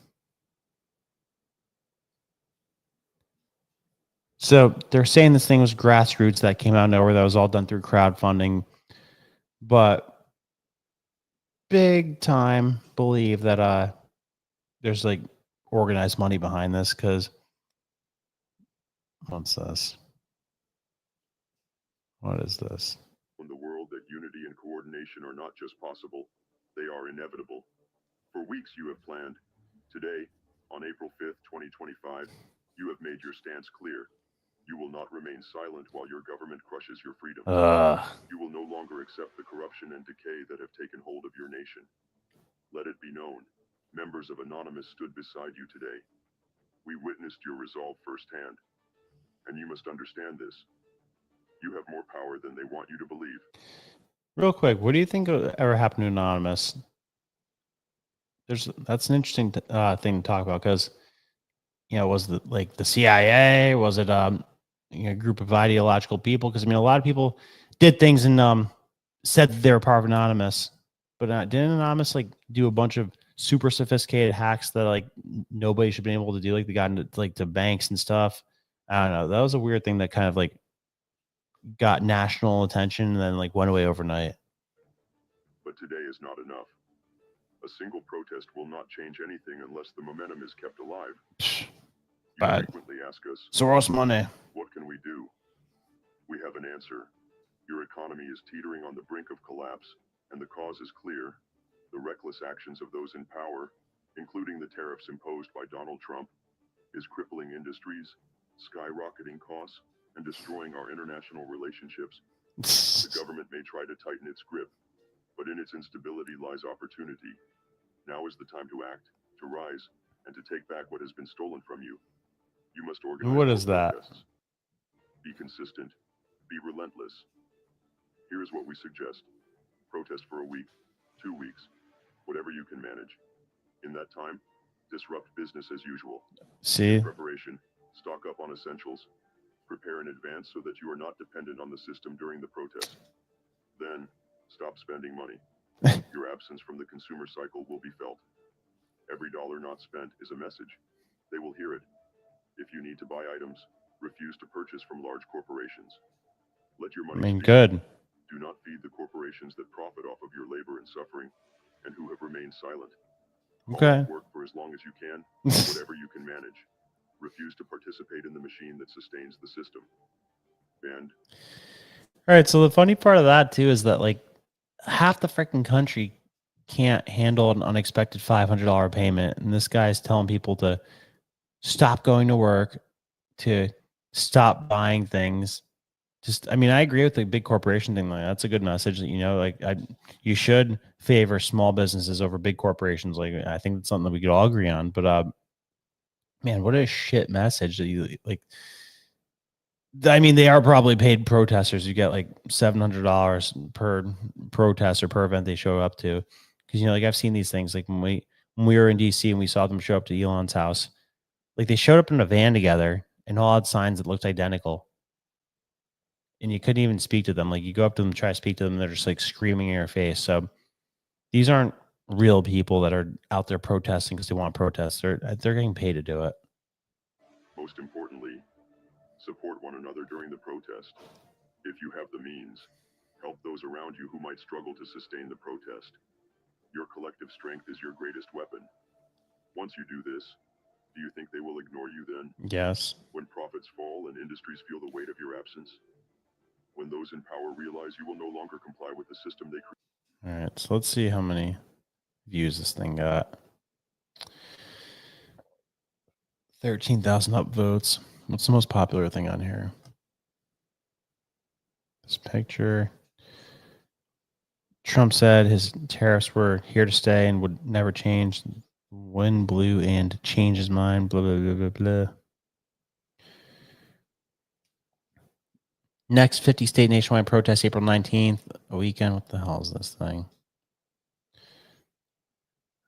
So they're saying this thing was grassroots that came out of nowhere, that was all done through crowdfunding. But big time believe that there's like organized money behind this, because what's this? What is this? In the world that unity and coordination are not just possible, they are inevitable. For weeks you have planned. Today, on April 5th, 2025, you have made your stance clear. You will not remain silent while your government crushes your freedom. You will no longer accept the corruption and decay that have taken hold of your nation. Let it be known, members of Anonymous stood beside you today. We witnessed your resolve firsthand, and you must understand this. You have more power than they want you to believe. Real quick, what do you think ever happened to Anonymous? That's an interesting thing to talk about, because was it like the CIA? Was it a group of ideological people? Because I mean, a lot of people did things and said that they were part of Anonymous, but didn't Anonymous like do a bunch of super sophisticated hacks that like nobody should be able to do? Like they got into like to banks and stuff. I don't know. That was a weird thing that kind of like got national attention and then like went away overnight. But today is not enough. A single protest will not change anything unless the momentum is kept alive. You frequently ask us, Soros money. What can we do? We have an answer. Your economy is teetering on the brink of collapse, and the cause is clear. The reckless actions of those in power, including the tariffs imposed by Donald Trump, is crippling industries, skyrocketing costs, and destroying our international relationships. The government may try to tighten its grip, but in its instability lies opportunity. Now is the time to act, to rise, and to take back what has been stolen from you. You must organize. What is that? Protests. Be consistent. Be relentless. Here is what we suggest. Protest for a week, 2 weeks, whatever you can manage. In that time, disrupt business as usual. See? Preparation. Stock up on essentials. Prepare in advance so that you are not dependent on the system during the protest. Then, stop spending money. Your absence from the consumer cycle will be felt. Every dollar not spent is a message. They will hear it. If you need to buy items, refuse to purchase from large corporations. Let your money speak. Good. Do not feed the corporations that profit off of your labor and suffering, and who have remained silent. Okay. Always work for as long as you can, whatever you can manage. Refuse to participate in the machine that sustains the system. And all right, so the funny part of that too is that like half the freaking country can't handle an unexpected $500 payment, and this guy's telling people to stop going to work, to stop buying things. Just, I mean, I agree with the big corporation thing. Like, that's a good message. That, like you should favor small businesses over big corporations. Like, I think that's something that we could all agree on. But man, what a shit message that you like. I mean, they are probably paid protesters. You get like $700 per protest or per event they show up to. Because, like I've seen these things, like when when we were in DC and we saw them show up to Elon's house. Like they showed up in a van together and all had signs that looked identical. And you couldn't even speak to them. Like you go up to them, try to speak to them, they're just like screaming in your face. So these aren't real people that are out there protesting because they want to protest. They're getting paid to do it. Most importantly, support one another during the protest. If you have the means, help those around you who might struggle to sustain the protest. Your collective strength is your greatest weapon. Once you do this, do you think they will ignore you then? Yes. When profits fall and industries feel the weight of your absence? When those in power realize you will no longer comply with the system they create? All right, so let's see how many views this thing got. 13,000 upvotes. What's the most popular thing on here? This picture. Trump said his tariffs were here to stay and would never change. Wind blew and changed his mind. Blah, blah, blah, blah, blah. Next 50 state nationwide protest, April 19th, a weekend. What the hell is this thing?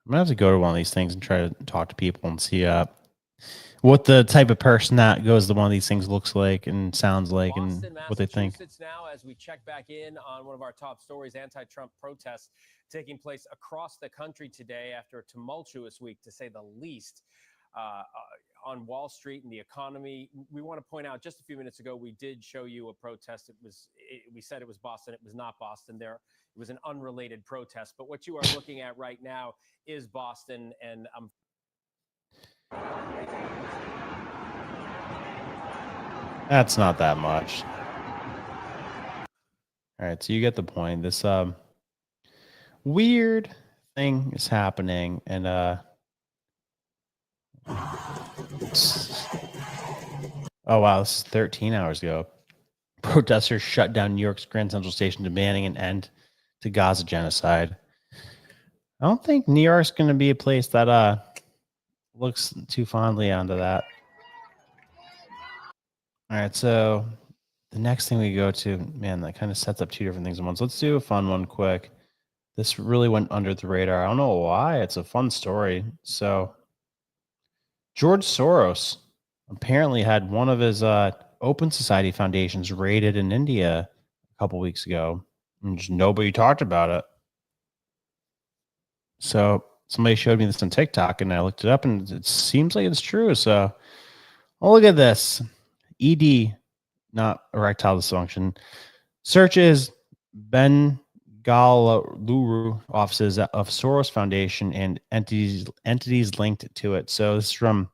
I'm going to have to go to one of these things and try to talk to people and see what the type of person that goes to one of these things looks like and sounds like Boston, and what they think. now, as we check back in on one of our top stories, anti-Trump protests taking place across the country today after a tumultuous week, to say the least, on Wall Street and the economy. We want to point out, just a few minutes ago, we did show you a protest. We said it was Boston. It was not Boston. It was an unrelated protest. But what you are looking at right now is Boston, and That's not that much. All right, so you get the point. This weird thing is happening, and oh wow, this is 13 hours ago. Protesters shut down New York's Grand Central Station, demanding an end to Gaza genocide. I don't think New York's going to be a place that looks too fondly onto that. All right, so the next thing we go to, man, that kind of sets up two different things at once. Let's do a fun one quick. This really went under the radar. I don't know why. It's a fun story. So George Soros apparently had one of his Open Society foundations raided in India a couple weeks ago, and just nobody talked about it. So somebody showed me this on TikTok, and I looked it up, and it seems like it's true. So, oh, look at this. ED, not erectile dysfunction, searches Bengaluru offices of Soros Foundation and entities linked to it. So this is from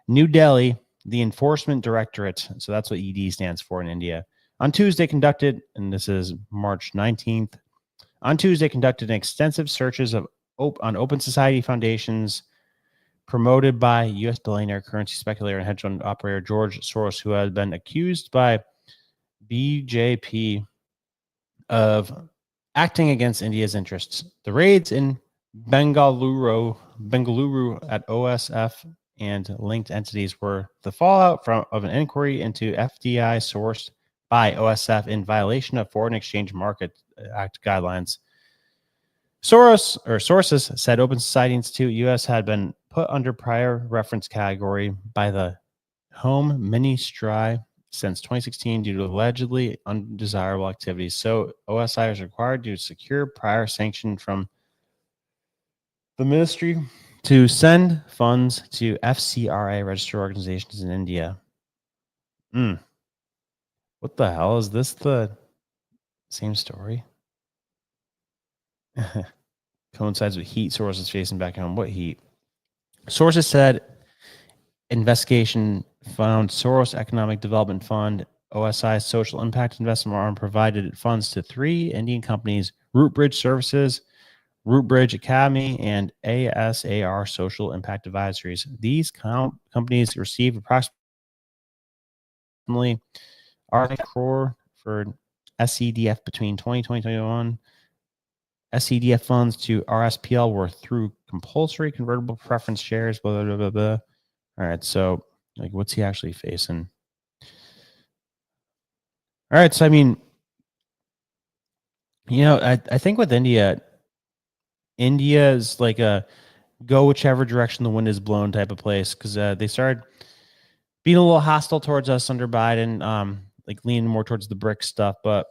New Delhi, the Enforcement Directorate. So that's what ED stands for in India. On Tuesday conducted, and this is March 19th, on Tuesday conducted an extensive searches on Open Society foundations promoted by U.S. billionaire, currency speculator, and hedge fund operator George Soros, who had been accused by BJP of acting against India's interests. The raids in Bengaluru at OSF and linked entities were the fallout of an inquiry into FDI sourced by OSF in violation of Foreign Exchange Market Act guidelines. Sources said Open Society Institute U.S. had been put under prior reference category by the Home Ministry since 2016 due to allegedly undesirable activities. So OSI is required to secure prior sanction from the ministry to send funds to FCRA registered organizations in India. What the hell? Is this the same story? Coincides with heat Soros facing back home. What heat? Sources said investigation found Soros Economic Development Fund, OSI Social Impact Investment Arm, provided funds to 3 Indian companies, Rootbridge Services, Rootbridge Academy, and ASAR Social Impact Advisories. These companies received approximately R crore for SEDF between 2020 and 2021. SEDF funds to RSPL were through compulsory convertible preference shares, blah, blah, blah, blah. All right, so like, what's he actually facing? All right, so I mean, you know, I think with India is like go whichever direction the wind is blown type of place, because they started being a little hostile towards us under Biden, like leaning more towards the BRICS stuff. But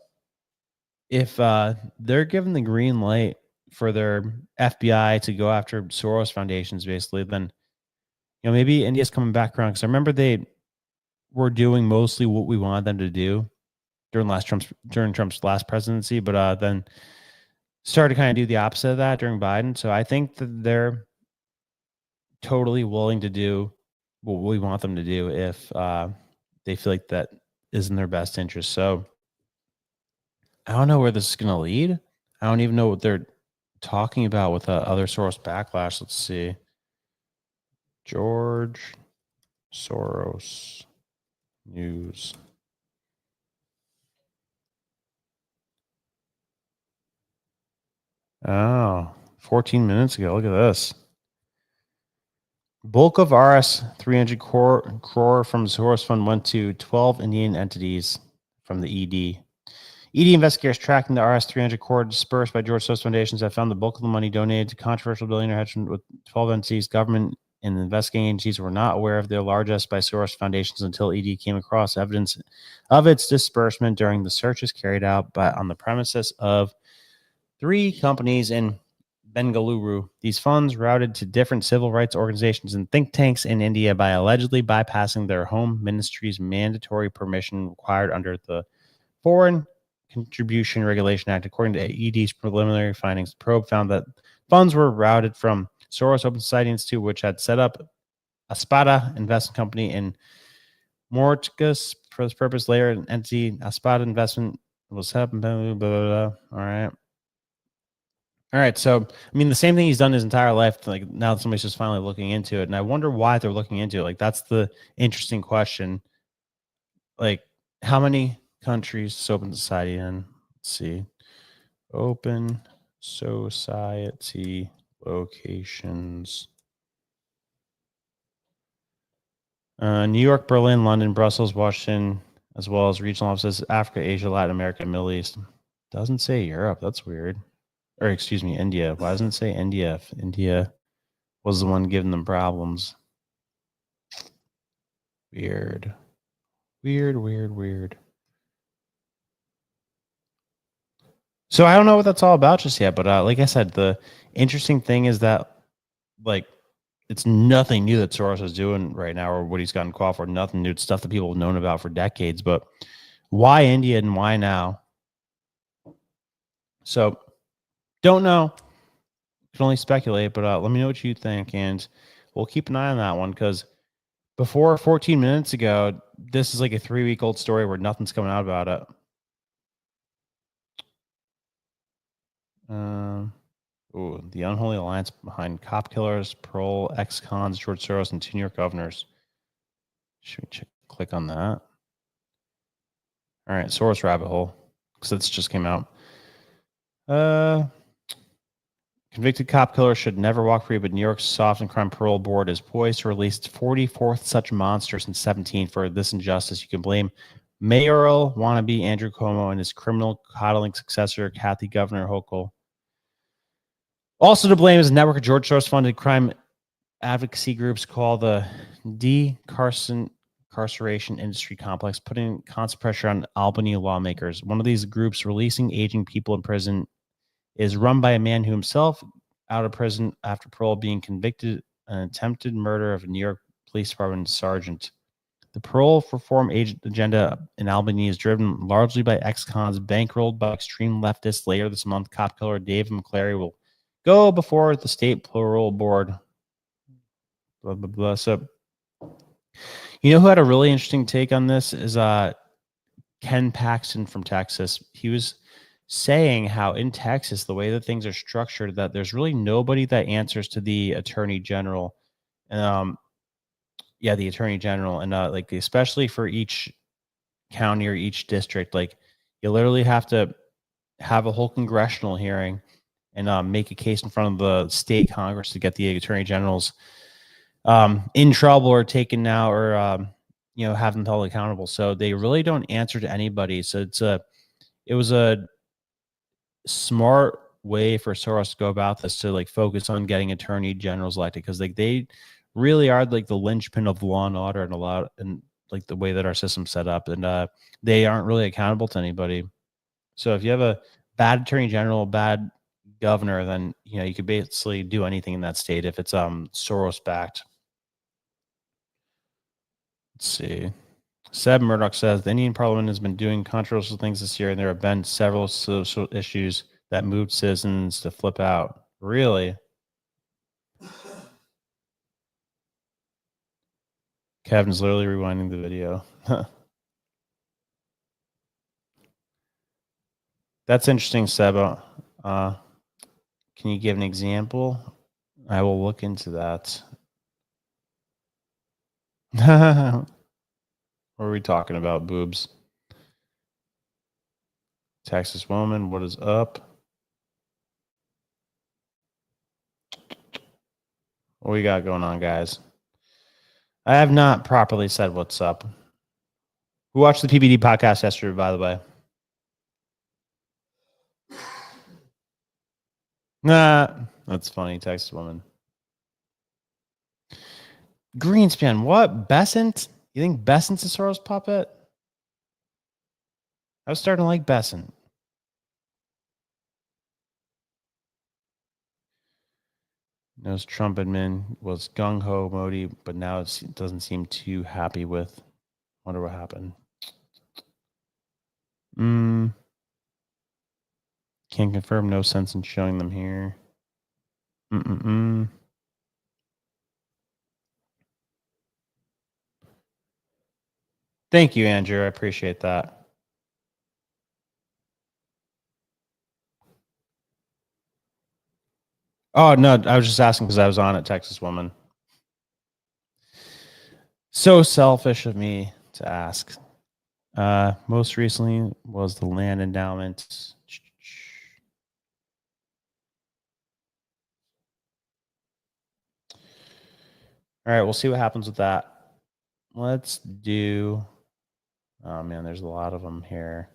if they're given the green light for their FBI to go after Soros foundations, basically, then maybe India's coming back around, because I remember they were doing mostly what we wanted them to do during Trump's last presidency, but then started to kind of do the opposite of that during Biden. So I think that they're totally willing to do what we want them to do if they feel like that is in their best interest. So I don't know where this is going to lead. I don't even know what they're talking about with other Soros backlash. Let's see. George Soros news. Oh, 14 minutes ago. Look at this. Bulk of RS 300 crore from Soros Fund went to 12 Indian entities from the ED. ED investigators tracking the RS 300 crore dispersed by George Soros foundations have found the bulk of the money donated to controversial billionaire hedge fund with 12 entities. Government and investigating agencies were not aware of their largest by Soros foundations until ED came across evidence of its disbursement during the searches carried out on the premises of 3 companies in Bengaluru. These funds routed to different civil rights organizations and think tanks in India by allegedly bypassing their home ministry's mandatory permission required under the Foreign Contribution Regulation Act. According to ED's preliminary findings, the probe found that funds were routed from Soros Open Society Institute, which had set up a Spada investment company in Mortgage for this purpose. Later, an entity, a Spada investment, was set up. Blah, blah, blah. All right. All right, so I mean, the same thing he's done his entire life. Like now, somebody's just finally looking into it, and I wonder why they're looking into it. Like that's the interesting question. Like, how many countries is Open Society in? Let's see, Open Society locations: New York, Berlin, London, Brussels, Washington, as well as regional offices: Africa, Asia, Latin America, and Middle East. Doesn't say Europe. That's weird. Or excuse me, India. Why doesn't it say India if India was the one giving them problems? Weird. So I don't know what that's all about just yet, but like I said, the interesting thing is that like it's nothing new that Soros is doing right now or what he's gotten called for. Nothing new. It's stuff that people have known about for decades. But why India and why now? So don't know. Can only speculate, but let me know what you think, and we'll keep an eye on that one, because before 14 minutes ago, this is like a 3-week-old story where nothing's coming out about it. The unholy alliance behind cop killers, parole, ex-cons, George Soros, and 2 New York governors. Should we click on that? All right, Soros rabbit hole, because this just came out. Convicted cop killer should never walk free, but New York's Soft and Crime Parole Board is poised to release 44th such monster since 17. For this injustice, you can blame mayoral wannabe Andrew Cuomo and his criminal coddling successor, Kathy Governor Hochul. Also to blame is a network of George Soros-funded crime advocacy groups called the Decarceration Industry Complex, putting constant pressure on Albany lawmakers. One of these groups releasing aging people in prison is run by a man who himself out of prison after parole, being convicted of an attempted murder of a New York Police Department sergeant. The parole reform agenda in Albany is driven largely by ex-cons bankrolled by extreme leftists. Later this month, cop killer Dave McClary will go before the state parole board. Blah, blah, blah. So, you know who had a really interesting take on this is Ken Paxton from Texas. He was saying how in Texas, the way that things are structured, that there's really nobody that answers to the attorney general. The attorney general, and like especially for each county or each district, like you literally have to have a whole congressional hearing and make a case in front of the state Congress to get the attorney generals in trouble or taken now or have them held accountable. So they really don't answer to anybody. So it was a smart way for Soros to go about this to like focus on getting attorney generals elected, because like they really are like the linchpin of law and order and a lot and like the way that our system's set up, and they aren't really accountable to anybody. So if you have a bad attorney general, bad governor, then you know you could basically do anything in that state if it's Soros-backed. Let's see. Seb Murdoch says the Indian Parliament has been doing controversial things this year, and there have been several social issues that moved citizens to flip out. Really? Kevin's literally rewinding the video. That's interesting, Seb. Can you give an example? I will look into that. What are we talking about, boobs? Texas woman, what is up? What we got going on, guys? I have not properly said what's up. Who watched the PBD podcast yesterday, by the way? Nah, that's funny, Texas woman. Greenspan, what? Besant? You think Besant's a Soros puppet? I was starting to like Besant. Knows Trump admin was gung-ho Modi, but now it doesn't seem too happy with. Wonder what happened. Can't confirm. No sense in showing them here. Thank you, Andrew. I appreciate that. Oh, no, I was just asking because I was on it, Texas woman. So selfish of me to ask. Most recently was the land endowment. All right, we'll see what happens with that. Let's do... Oh, man, there's a lot of them here.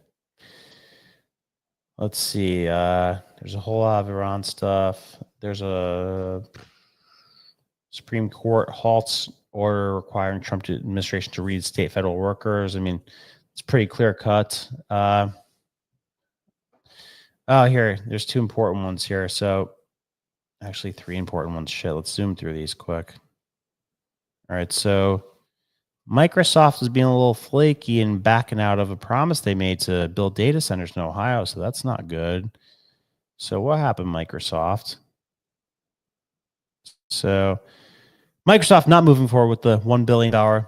Let's see. There's a whole lot of Iran stuff. There's a Supreme Court halts order requiring Trump administration to reinstate federal workers. I mean, it's pretty clear cut. Oh, here, there's two important ones here. So actually 3 important ones. Shit, let's zoom through these quick. All right, so Microsoft is being a little flaky and backing out of a promise they made to build data centers in Ohio, so that's not good. So what happened, Microsoft? So Microsoft not moving forward with the $1 billion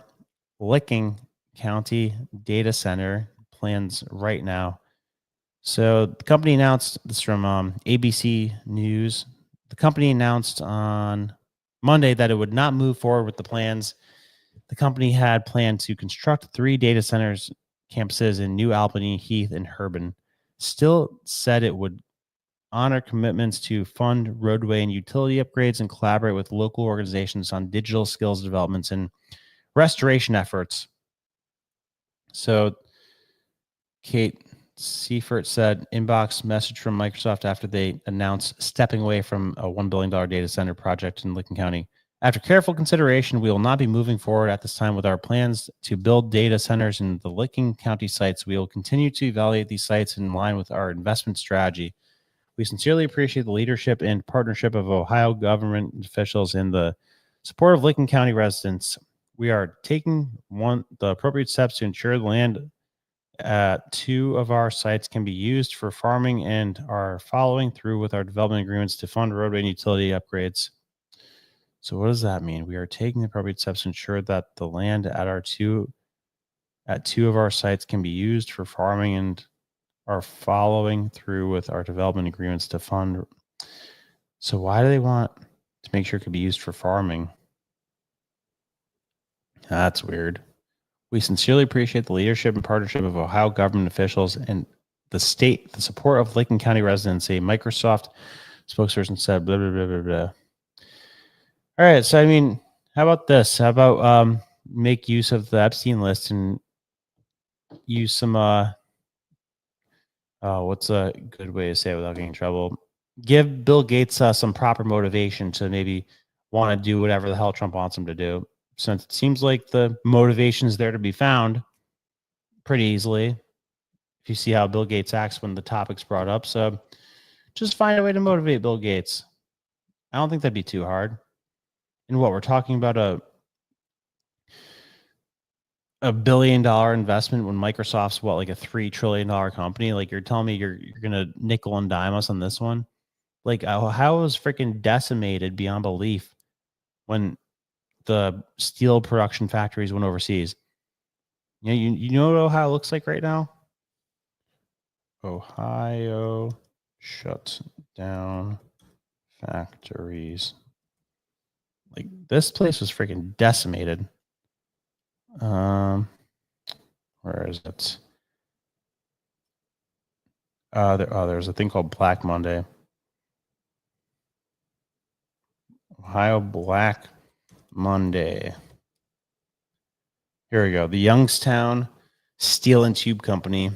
Licking County data center plans right now. So the company announced, this from ABC News, the company announced on Monday that it would not move forward with the plans. The company had planned to construct 3 data centers campuses in New Albany, Heath, and Herban. Still said it would honor commitments to fund roadway and utility upgrades and collaborate with local organizations on digital skills developments and restoration efforts. So Kate Seifert said, inbox message from Microsoft after they announced stepping away from a $1 billion data center project in Licking County. After careful consideration, we will not be moving forward at this time with our plans to build data centers in the Licking County sites. We will continue to evaluate these sites in line with our investment strategy. We sincerely appreciate the leadership and partnership of Ohio government officials and the support of Licking County residents. We are taking the appropriate steps to ensure the land at 2 of our sites can be used for farming and are following through with our development agreements to fund roadway and utility upgrades. So what does that mean? We are taking the appropriate steps to ensure that the land at 2 of our sites can be used for farming and are following through with our development agreements to fund. So why do they want to make sure it could be used for farming? That's weird. We sincerely appreciate the leadership and partnership of Ohio government officials and the support of Licking County residents. A Microsoft spokesperson said, blah, blah, blah, blah, blah. All right. So, I mean, how about this? How about make use of the Epstein list and use some, what's a good way to say it without getting in trouble? give Bill Gates some proper motivation to maybe want to do whatever the hell Trump wants him to do. Since it seems like the motivation is there to be found pretty easily, if you see how Bill Gates acts when the topic's brought up. So just find a way to motivate Bill Gates. I don't think that'd be too hard. And what we're talking about a $1 billion investment when Microsoft's what, like a $3 trillion company? Like, you're telling me you're gonna nickel and dime us on this one? Like, how was freaking decimated beyond belief when the steel production factories went overseas? You know what Ohio looks like right now? Ohio shuts down factories. Like, this place was freaking decimated. Where is it? There's a thing called Black Monday. Ohio Black Monday. Here we go. The Youngstown Steel and Tube Company.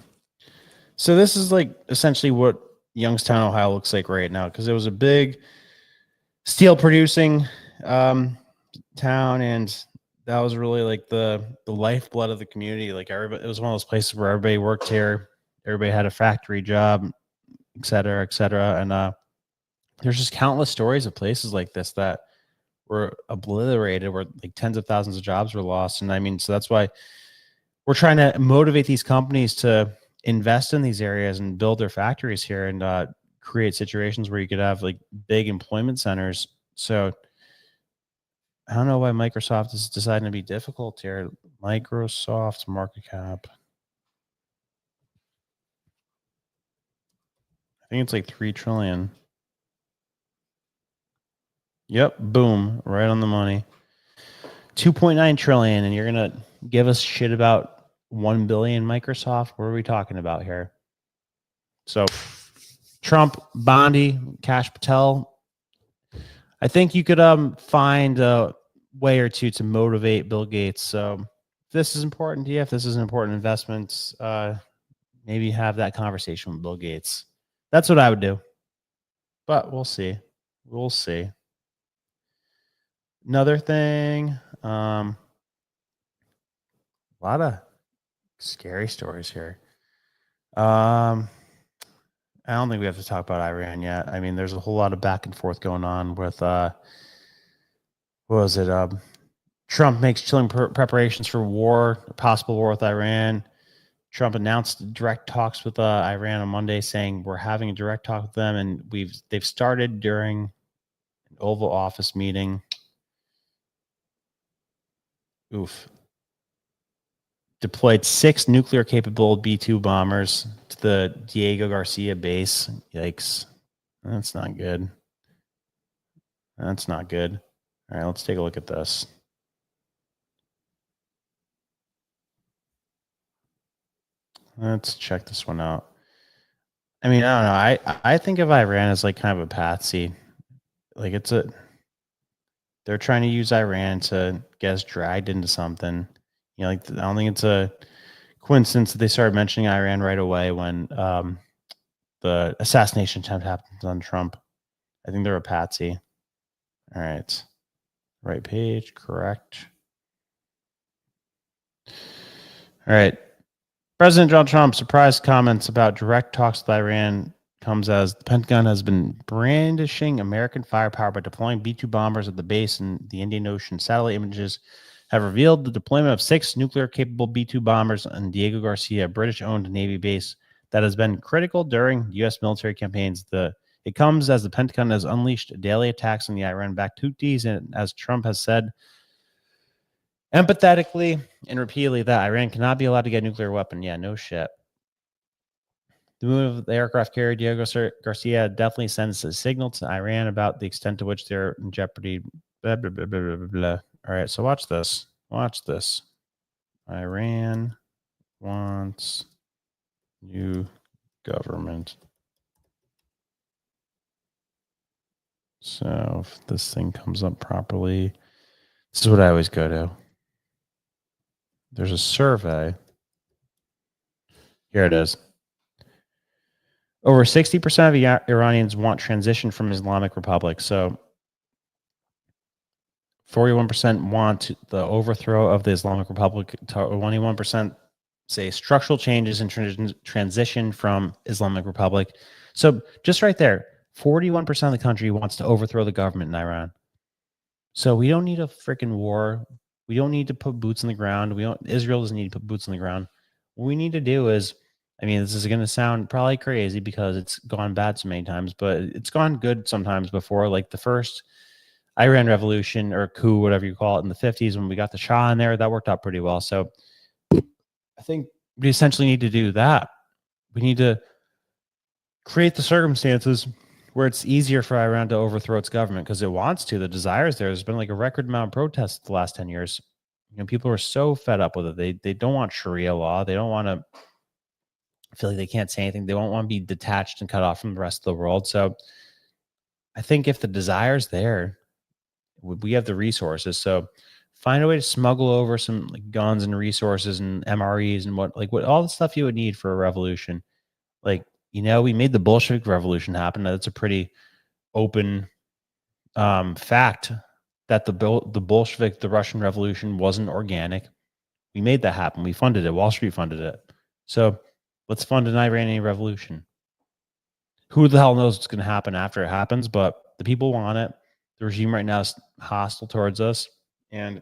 So this is like essentially what Youngstown, Ohio looks like right now, because it was a big steel producing town, and that was really like the lifeblood of the community. Like, everybody, it was one of those places where everybody worked here, everybody had a factory job, et cetera, et cetera. And there's just countless stories of places like this that were obliterated, where like tens of thousands of jobs were lost. And I mean, so that's why we're trying to motivate these companies to invest in these areas and build their factories here, and create situations where you could have like big employment centers. So I don't know why Microsoft is deciding to be difficult here. Microsoft's market cap, I think it's like 3 trillion. Yep, boom, right on the money. 2.9 trillion, and you're gonna give us shit about 1 billion Microsoft? What are we talking about here? So Trump, Bondi, Cash Patel, I think you could find a way or two to motivate Bill Gates. So if this is important to you, if this is an important investment, maybe have that conversation with Bill Gates. That's what I would do. But we'll see. We'll see. Another thing, a lot of scary stories here. I don't think we have to talk about Iran yet. I mean, there's a whole lot of back and forth going on with what was it? Trump makes chilling preparations for war, possible war with Iran. Trump announced direct talks with Iran on Monday, saying we're having a direct talk with them, and they've started during an Oval Office meeting. Oof. Deployed 6 nuclear-capable B-2 bombers to the Diego Garcia base. Yikes. That's not good. That's not good. All right, let's take a look at this. Let's check this one out. I mean, I don't know. I think of Iran as like kind of a patsy. Like, they're trying to use Iran to get us dragged into something. You know, like, I don't think it's a coincidence that they started mentioning Iran right away when the assassination attempt happened on Trump. I think they're a patsy. All right. Right page, correct. All right. President Donald Trump surprise comments about direct talks with Iran comes as the Pentagon has been brandishing American firepower by deploying B-2 bombers at the base in the Indian Ocean. Satellite images have revealed the deployment of 6 nuclear-capable B-2 bombers on Diego Garcia, a British-owned Navy base that has been critical during U.S. military campaigns. It comes as the Pentagon has unleashed daily attacks on the Iran-backed Houthis, and as Trump has said empathetically and repeatedly that Iran cannot be allowed to get a nuclear weapon. Yeah, no shit. The move of the aircraft carrier Diego Garcia definitely sends a signal to Iran about the extent to which they're in jeopardy. Blah, blah, blah, blah, blah, blah. All right, so watch this. Watch this. Iran wants new government. So if this thing comes up properly, this is what I always go to. There's a survey. Here it is. Over 60% of Iranians want transition from Islamic Republic. So 41% want the overthrow of the Islamic Republic. 21% say structural changes and transition from Islamic Republic. So just right there, 41% of the country wants to overthrow the government in Iran. So we don't need a freaking war. We don't need to put boots on the ground. Israel doesn't need to put boots on the ground. What we need to do is, I mean, this is going to sound probably crazy because it's gone bad so many times, but it's gone good sometimes before. Like the first Iran revolution or coup, whatever you call it, in the 50s when we got the Shah in there, that worked out pretty well. So I think we essentially need to do that. We need to create the circumstances where it's easier for Iran to overthrow its government because it wants to. The desire is there. There's been like a record amount of protests the last 10 years. You know, people are so fed up with it. They don't want Sharia law. They don't want to feel like they can't say anything. They don't want to be detached and cut off from the rest of the world. So I think if the desire's there, we have the resources. So find a way to smuggle over some like guns and resources and MREs and what all the stuff you would need for a revolution. Like, you know, we made the Bolshevik Revolution happen. That's a pretty open fact that the Bolshevik, the Russian Revolution wasn't organic. We made that happen. We funded it. Wall Street funded it. So let's fund an Iranian revolution. Who the hell knows what's going to happen after it happens, but the people want it. The regime right now is hostile towards us, and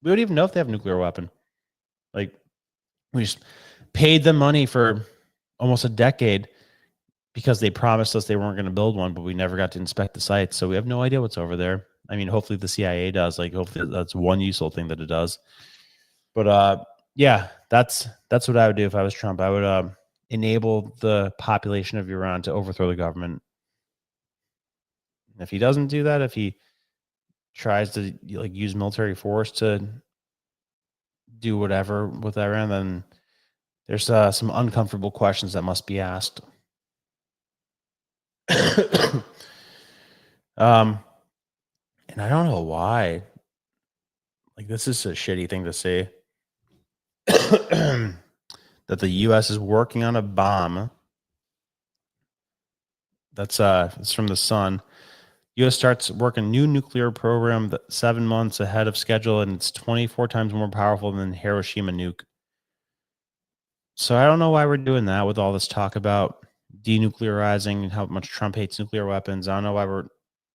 we don't even know if they have a nuclear weapon. Like, we just paid them money for almost a decade because they promised us they weren't going to build one, but we never got to inspect the site. So we have no idea what's over there. I mean, hopefully the CIA does. Like, hopefully that's one useful thing that it does. But yeah, that's what I would do if I was Trump. I would enable the population of Iran to overthrow the government. And if he doesn't do that, if he tries to like use military force to do whatever with Iran, then there's some uncomfortable questions that must be asked. And I don't know why. Like, this is a shitty thing to say. That the U.S. is working on a bomb. That's it's from the Sun. U.S. starts working new nuclear program 7 months ahead of schedule, and it's 24 times more powerful than Hiroshima nuke. So I don't know why we're doing that with all this talk about denuclearizing and how much Trump hates nuclear weapons. I don't know why we're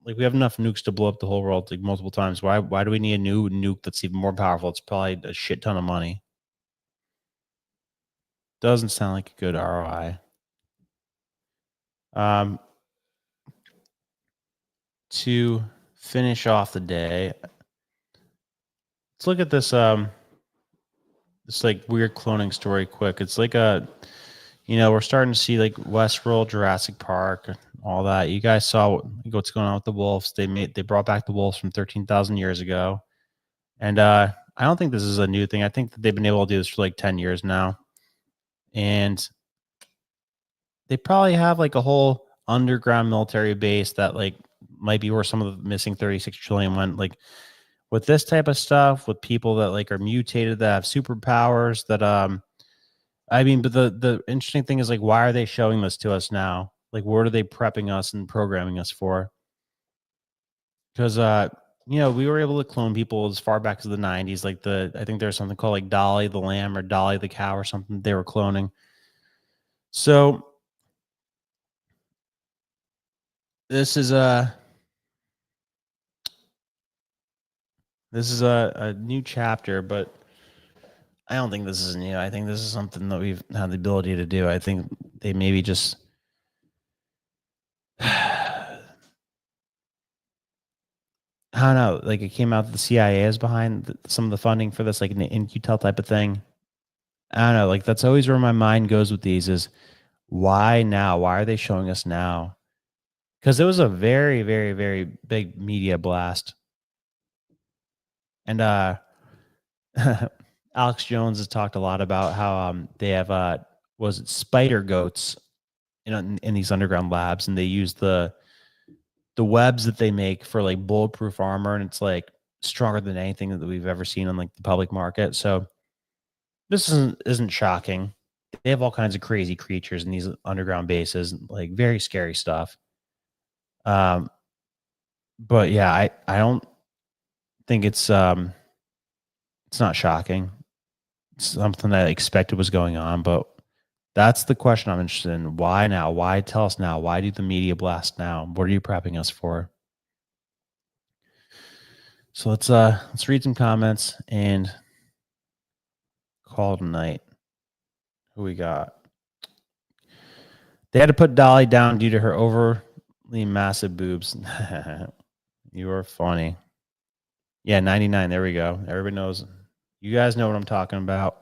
like, we have enough nukes to blow up the whole world like multiple times. Why do we need a new nuke that's even more powerful? It's probably a shit ton of money. Doesn't sound like a good ROI. To finish off the day, let's look at this this like weird cloning story quick. It's like we're starting to see like Westworld, Jurassic Park, all that. You guys saw what's going on with the wolves. They brought back the wolves from 13,000 years ago. And I don't think this is a new thing. I think that they've been able to do this for like 10 years now. And they probably have like a whole underground military base that like might be where some of the missing 36 trillion went. Like, with this type of stuff, with people that like are mutated, that have superpowers, that I mean, but the interesting thing is like, why are they showing this to us now? Like, what are they prepping us and programming us for? Because we were able to clone people as far back as the 90s. Like I think there's something called like Dolly the lamb or Dolly the cow or something they were cloning. So this is a new chapter, but I don't think this is new. I think this is something that we've had the ability to do. I think they maybe just I don't know. Like, it came out that the CIA is behind some of the funding for this, like an In-Q-Tel type of thing. I don't know. Like, that's always where my mind goes with these is why now? Why are they showing us now? Because it was a very, very, very big media blast. And Alex Jones has talked a lot about how they have spider goats in these underground labs, and they use the webs that they make for like bulletproof armor, and it's like stronger than anything that we've ever seen on like the public market. So this isn't shocking. they have all kinds of crazy creatures in these underground bases, like very scary stuff. But yeah, I don't think it's not shocking. It's something that I expected was going on, but that's the question I'm interested in. Why now? Why tell us now? Why do the media blast now? What are you prepping us for? So let's read some comments and call it a night. Who we got? They had to put Dolly down due to her overly massive boobs. You are funny. Yeah, 99. There we go. Everybody knows. You guys know what I'm talking about.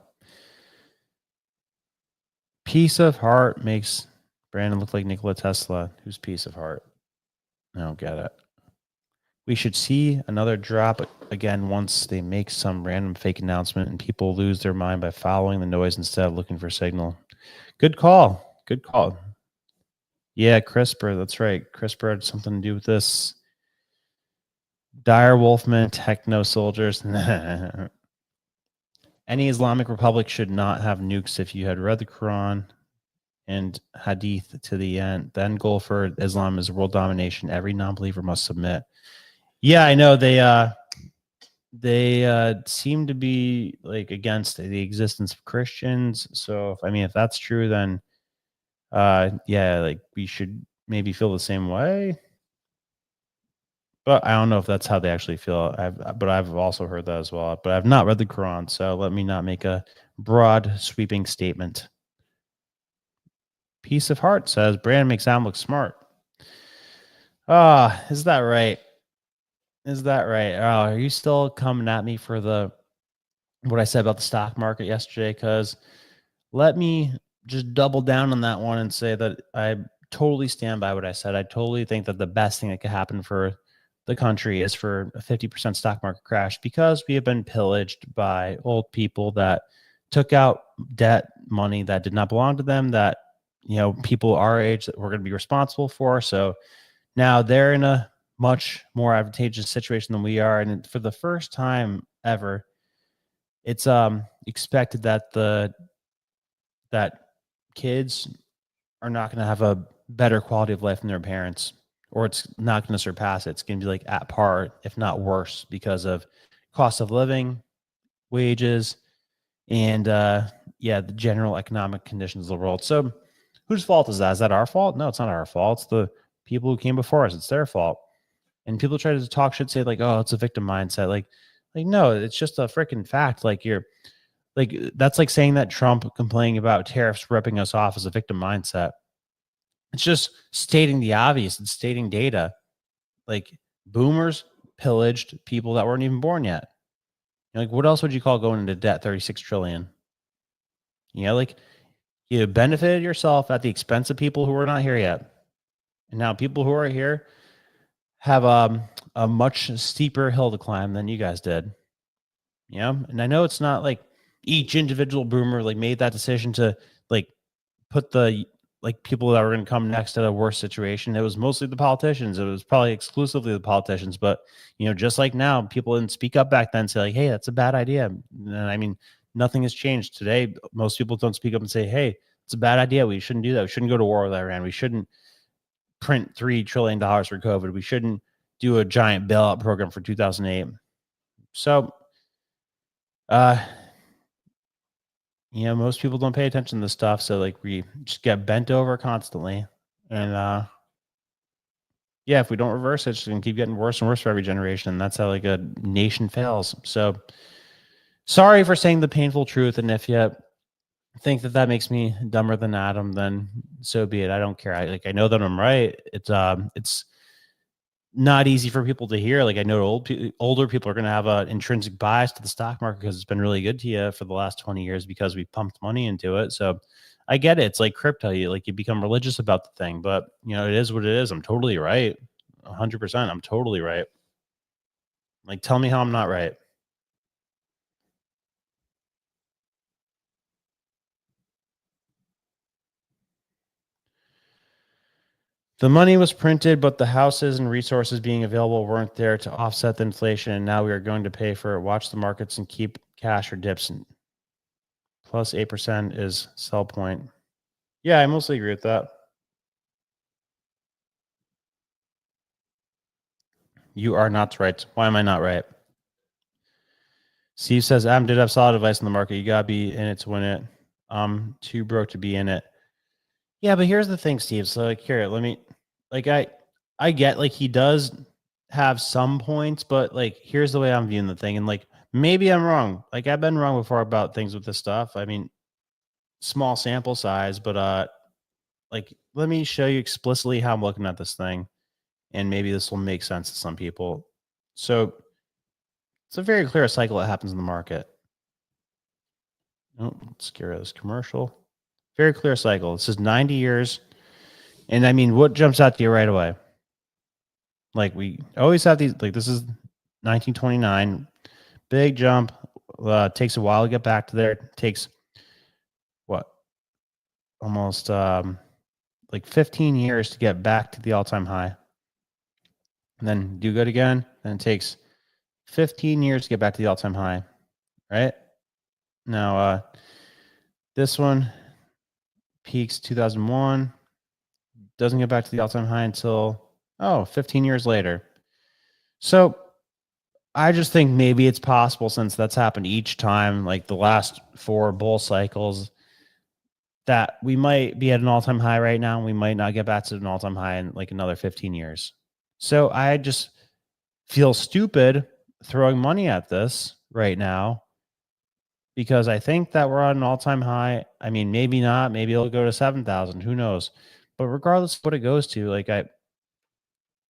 Piece of heart makes Brandon look like Nikola Tesla. Who's piece of heart? I don't get it. We should see another drop again once they make some random fake announcement and people lose their mind by following the noise instead of looking for signal. Good call. Good call. Yeah, CRISPR. That's right. CRISPR had something to do with this. Dire Wolfman, techno soldiers. Any Islamic republic should not have nukes. If you had read the Quran and Hadith to the end, the end goal for Islam is world domination. Every non-believer must submit. Yeah, I know they seem to be like against the existence of Christians. So if that's true, then yeah, like we should maybe feel the same way. But I don't know if that's how they actually feel. But I've also heard that as well. But I've not read the Quran, so let me not make a broad, sweeping statement. Piece of heart says Brand makes Sam look smart. Is that right? Is that right? Oh, are you still coming at me for what I said about the stock market yesterday? Because let me just double down on that one and say that I totally stand by what I said. I totally think that the best thing that could happen for the country is for a 50% stock market crash, because we have been pillaged by old people that took out debt money that did not belong to them, that people our age that we're going to be responsible for. So now they're in a much more advantageous situation than we are, and for the first time ever, it's expected that that kids are not going to have a better quality of life than their parents, or it's not going to surpass it. It's going to be like at par, if not worse, because of cost of living, wages, and the general economic conditions of the world. So whose fault is that? Is that our fault? No, it's not our fault. It's the people who came before us. It's their fault. And people try to talk shit, say like, oh, it's a victim mindset. Like no, it's just a freaking fact. Like that's like saying that Trump complaining about tariffs ripping us off is a victim mindset. It's just stating the obvious and stating data. Like boomers pillaged people that weren't even born yet. Like what else would you call going into debt? 36 trillion. Like you benefited yourself at the expense of people who were not here yet. And now people who are here have a much steeper hill to climb than you guys did. And I know it's not like each individual boomer like made that decision to like put the people that were going to come next at a worse situation. It was mostly the politicians. It was probably exclusively the politicians. But just like now, people didn't speak up back then and say like, hey, that's a bad idea. And I mean, nothing has changed today. Most people don't speak up and say, hey, it's a bad idea. We shouldn't do that. We shouldn't go to war with Iran. We shouldn't print $3 trillion for COVID. We shouldn't do a giant bailout program for 2008. So, most people don't pay attention to this stuff. So like we just get bent over constantly. And if we don't reverse it, it's going to keep getting worse and worse for every generation. And that's how like a nation fails. So sorry for saying the painful truth. And if you think that makes me dumber than Adam, then so be it. I don't care. I know that I'm right. It's not easy for people to hear. Like I know older people are going to have an intrinsic bias to the stock market because it's been really good to you for the last 20 years because we pumped money into it. So I get it. It's like crypto. You become religious about the thing, but it is what it is. I'm totally right. 100%. I'm totally right. Like, tell me how I'm not right. The money was printed, but the houses and resources being available weren't there to offset the inflation. And now we are going to pay for it. Watch the markets and keep cash or dips. And plus 8% is sell point. Yeah, I mostly agree with that. You are not right. Why am I not right? Steve says, Adam did have solid advice in the market. You got to be in it to win it. I'm too broke to be in it. Yeah, but here's the thing, Steve. So, like, here, let me, like, I get, like, he does have some points, but, like, here's the way I'm viewing the thing. And, like, maybe I'm wrong. Like, I've been wrong before about things with this stuff. I mean, small sample size, but, like, let me show you explicitly how I'm looking at this thing. And maybe this will make sense to some people. So, it's a very clear cycle that happens in the market. Oh, let's get rid of this commercial. Very clear cycle. This is 90 years. And I mean, what jumps out to you right away? Like, we always have these, like, this is 1929. Big jump. Takes a while to get back to there. Takes, what? Almost like 15 years to get back to the all-time high. And then do good again. Then it takes 15 years to get back to the all-time high. Right? Now, this one peaks 2001. Doesn't get back to the all-time high until, 15 years later. So I just think maybe it's possible, since that's happened each time, like the last 4 bull cycles, that we might be at an all-time high right now. And we might not get back to an all-time high in like another 15 years. So I just feel stupid throwing money at this right now, because I think that we're on an all-time high. I mean, maybe not. Maybe it'll go to 7,000. Who knows? But regardless of what it goes to, like,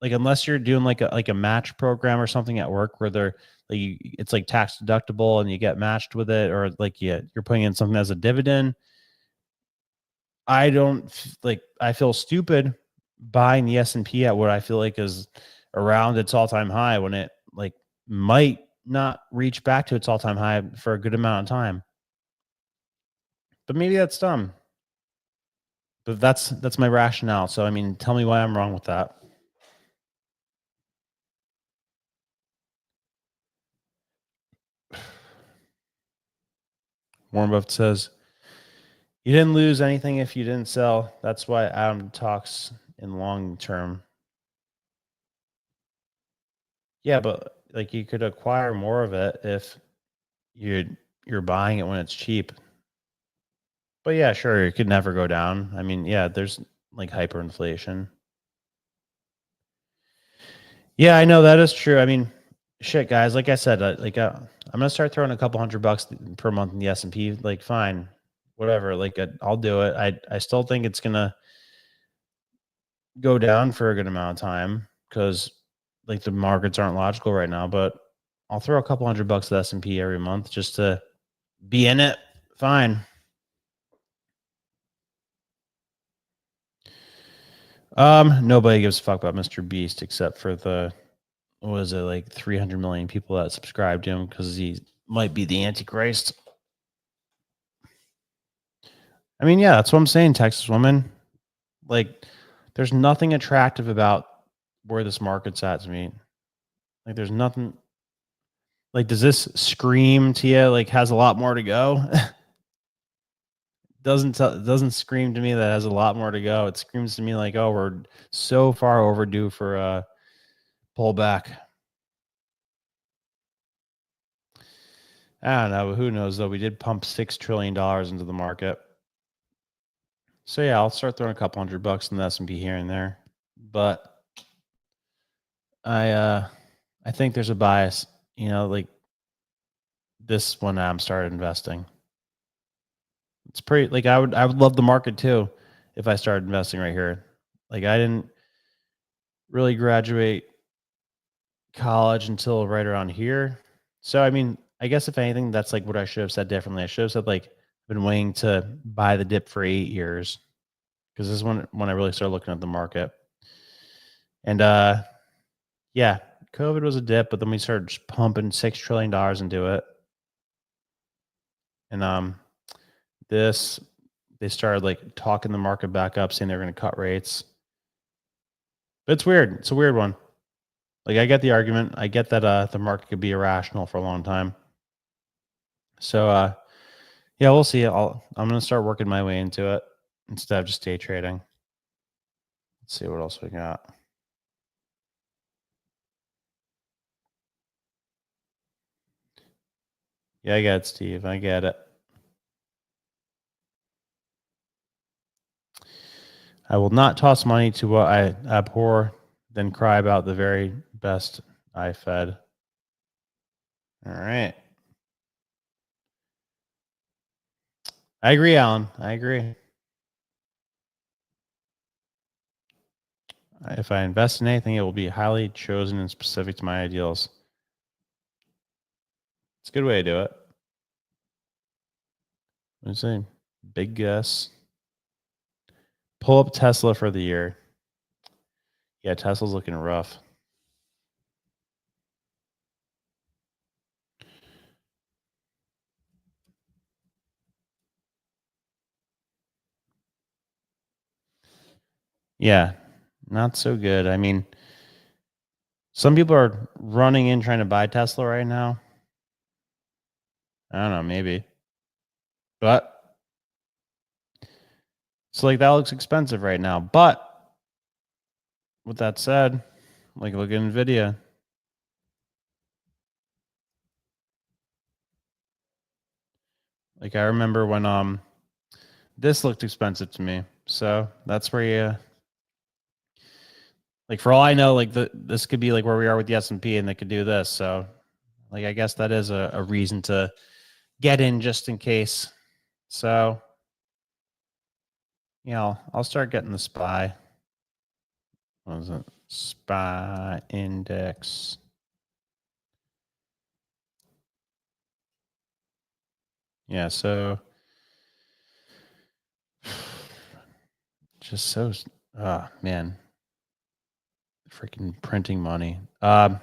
unless you're doing like a match program or something at work where they're like, it's like tax deductible and you get matched with it, or like you're putting in something as a dividend. I feel stupid buying the S&P at what I feel like is around its all-time high, when it like might not reach back to its all-time high for a good amount of time. But maybe that's dumb. But that's my rationale. So, I mean, tell me why I'm wrong with that. Warren Buffett says, you didn't lose anything if you didn't sell. That's why Adam talks in long term. Yeah, but like, you could acquire more of it if you're buying it when it's cheap. But yeah, sure, it could never go down. I mean, yeah, there's like hyperinflation. Yeah, I know that is true. I mean, shit, guys, like I said, I'm gonna start throwing a couple $100 per month in the S&P. Like, fine, whatever. Like, I'll do it. I still think it's gonna go down for a good amount of time, because like the markets aren't logical right now. But I'll throw a couple $100 at the S&P every month just to be in it. Fine. Nobody gives a fuck about MrBeast except for the, what is it, like 300 million people that subscribe to him because he might be the Antichrist. I mean, yeah, that's what I'm saying, Texas woman. Like, there's nothing attractive about where this market's at to me. Like, there's nothing. Like, does this scream to you like has a lot more to go? Doesn't scream to me that has a lot more to go. It screams to me like, oh, we're so far overdue for a pullback. I don't know, but who knows though? We did pump $6 trillion into the market. So yeah, I'll start throwing a couple $100 in the S&P here and there. But I think there's a bias, like this when I'm started investing. It's pretty, like, I would love the market too if I started investing right here. Like, I didn't really graduate college until right around here. So, I mean, I guess if anything, that's like what I should have said differently. I should have said, like, I've been waiting to buy the dip for 8 years, because this is when I really started looking at the market. And yeah, COVID was a dip, but then we started just pumping $6 trillion into it. And they started like talking the market back up, saying they're going to cut rates. But it's weird. It's a weird one. Like, I get the argument. I get that the market could be irrational for a long time. So Yeah, we'll see. I'm gonna start working my way into it instead of just day trading. Let's see what else we got. Yeah, I get it, Steve. I get it. I will not toss money to what I abhor, then cry about the very best I fed. All right. I agree, Alan. I agree. If I invest in anything, it will be highly chosen and specific to my ideals. It's a good way to do it. What is it? Big guess. Pull up Tesla for the year. Yeah, Tesla's looking rough. Yeah, not so good. I mean, some people are running in trying to buy Tesla right now. I don't know, maybe. But so like that looks expensive right now. But with that said, like look at Nvidia. Like I remember when this looked expensive to me. So that's where you like for all I know, like this could be like where we are with the S&P and they could do this. So like I guess that is a reason to get in just in case. So you know, I'll start getting the SPY. What is it? SPY index. Yeah, so just so man. Freaking printing money. Yeah,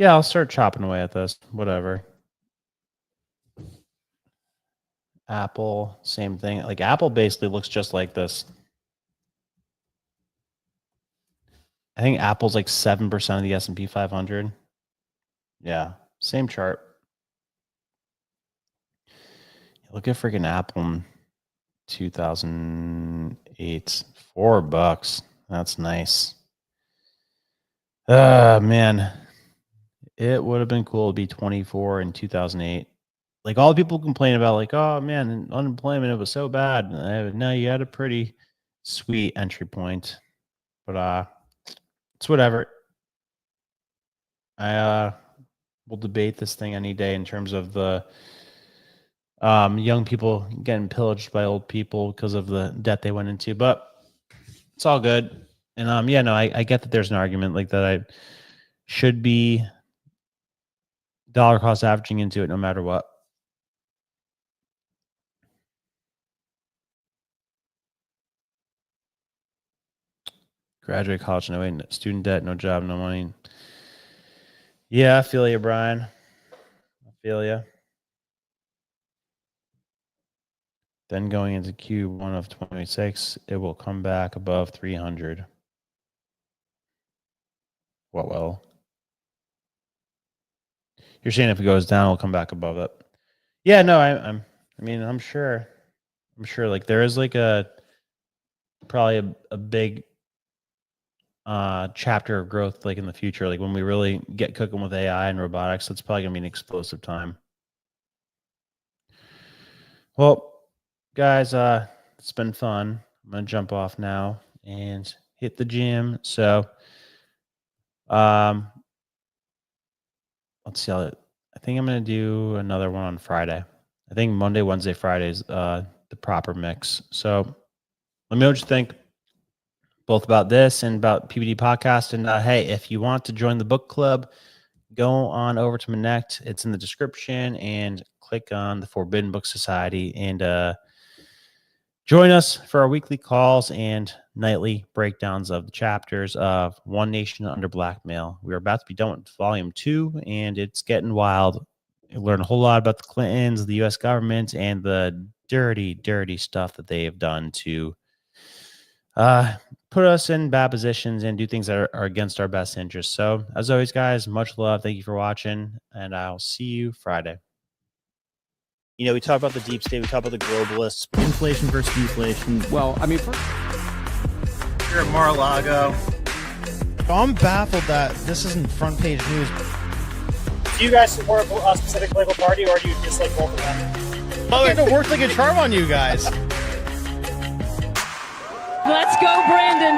I'll start chopping away at this. Whatever. Apple, same thing. Like Apple basically looks just like this. I think Apple's like 7% of the S&P 500. Yeah, same chart. Look at freaking Apple in 2008. $4. That's nice. Man. It would have been cool to be 24 in 2008. Like all the people complain about, like, oh man, unemployment, it was so bad. No, you had a pretty sweet entry point. But it's whatever. I will debate this thing any day in terms of the young people getting pillaged by old people because of the debt they went into. But it's all good. And yeah, no, I get that there's an argument like that I should be dollar cost averaging into it no matter what. Graduate college, no way, student debt, no job, no money. Yeah, I feel you, Brian. I feel you. Then going into Q1 of 2026, it will come back above 300. Well. You're saying if it goes down, it'll come back above it. Yeah, no, I'm sure. I'm sure like there is like probably a big chapter of growth like in the future. Like when we really get cooking with AI and robotics, it's probably gonna be an explosive time. Well, guys, it's been fun. I'm gonna jump off now and hit the gym. So let's see how I think I'm gonna do another one on Friday. I think Monday, Wednesday, Friday is the proper mix. So let me know what you think both about this and about PBD podcast. And hey, if you want to join the book club, go on over to Minnect. It's in the description and click on the Forbidden Book Society and join us for our weekly calls and nightly breakdowns of the chapters of One Nation Under Blackmail. We're about to be done with volume 2, and it's getting wild. You learn a whole lot about the Clintons, the U.S. government, and the dirty, dirty stuff that they have done to put us in bad positions and do things that are against our best interests. So, as always, guys, much love. Thank you for watching, and I'll see you Friday. You know, we talk about the deep state, we talk about the globalists. Inflation versus deflation. Well, I mean, Here at Mar-a-Lago. I'm baffled that this isn't front page news. Do you guys support a specific political party, or do you dislike both of them? Oh, it worked like a charm on you guys. Let's go, Brandon.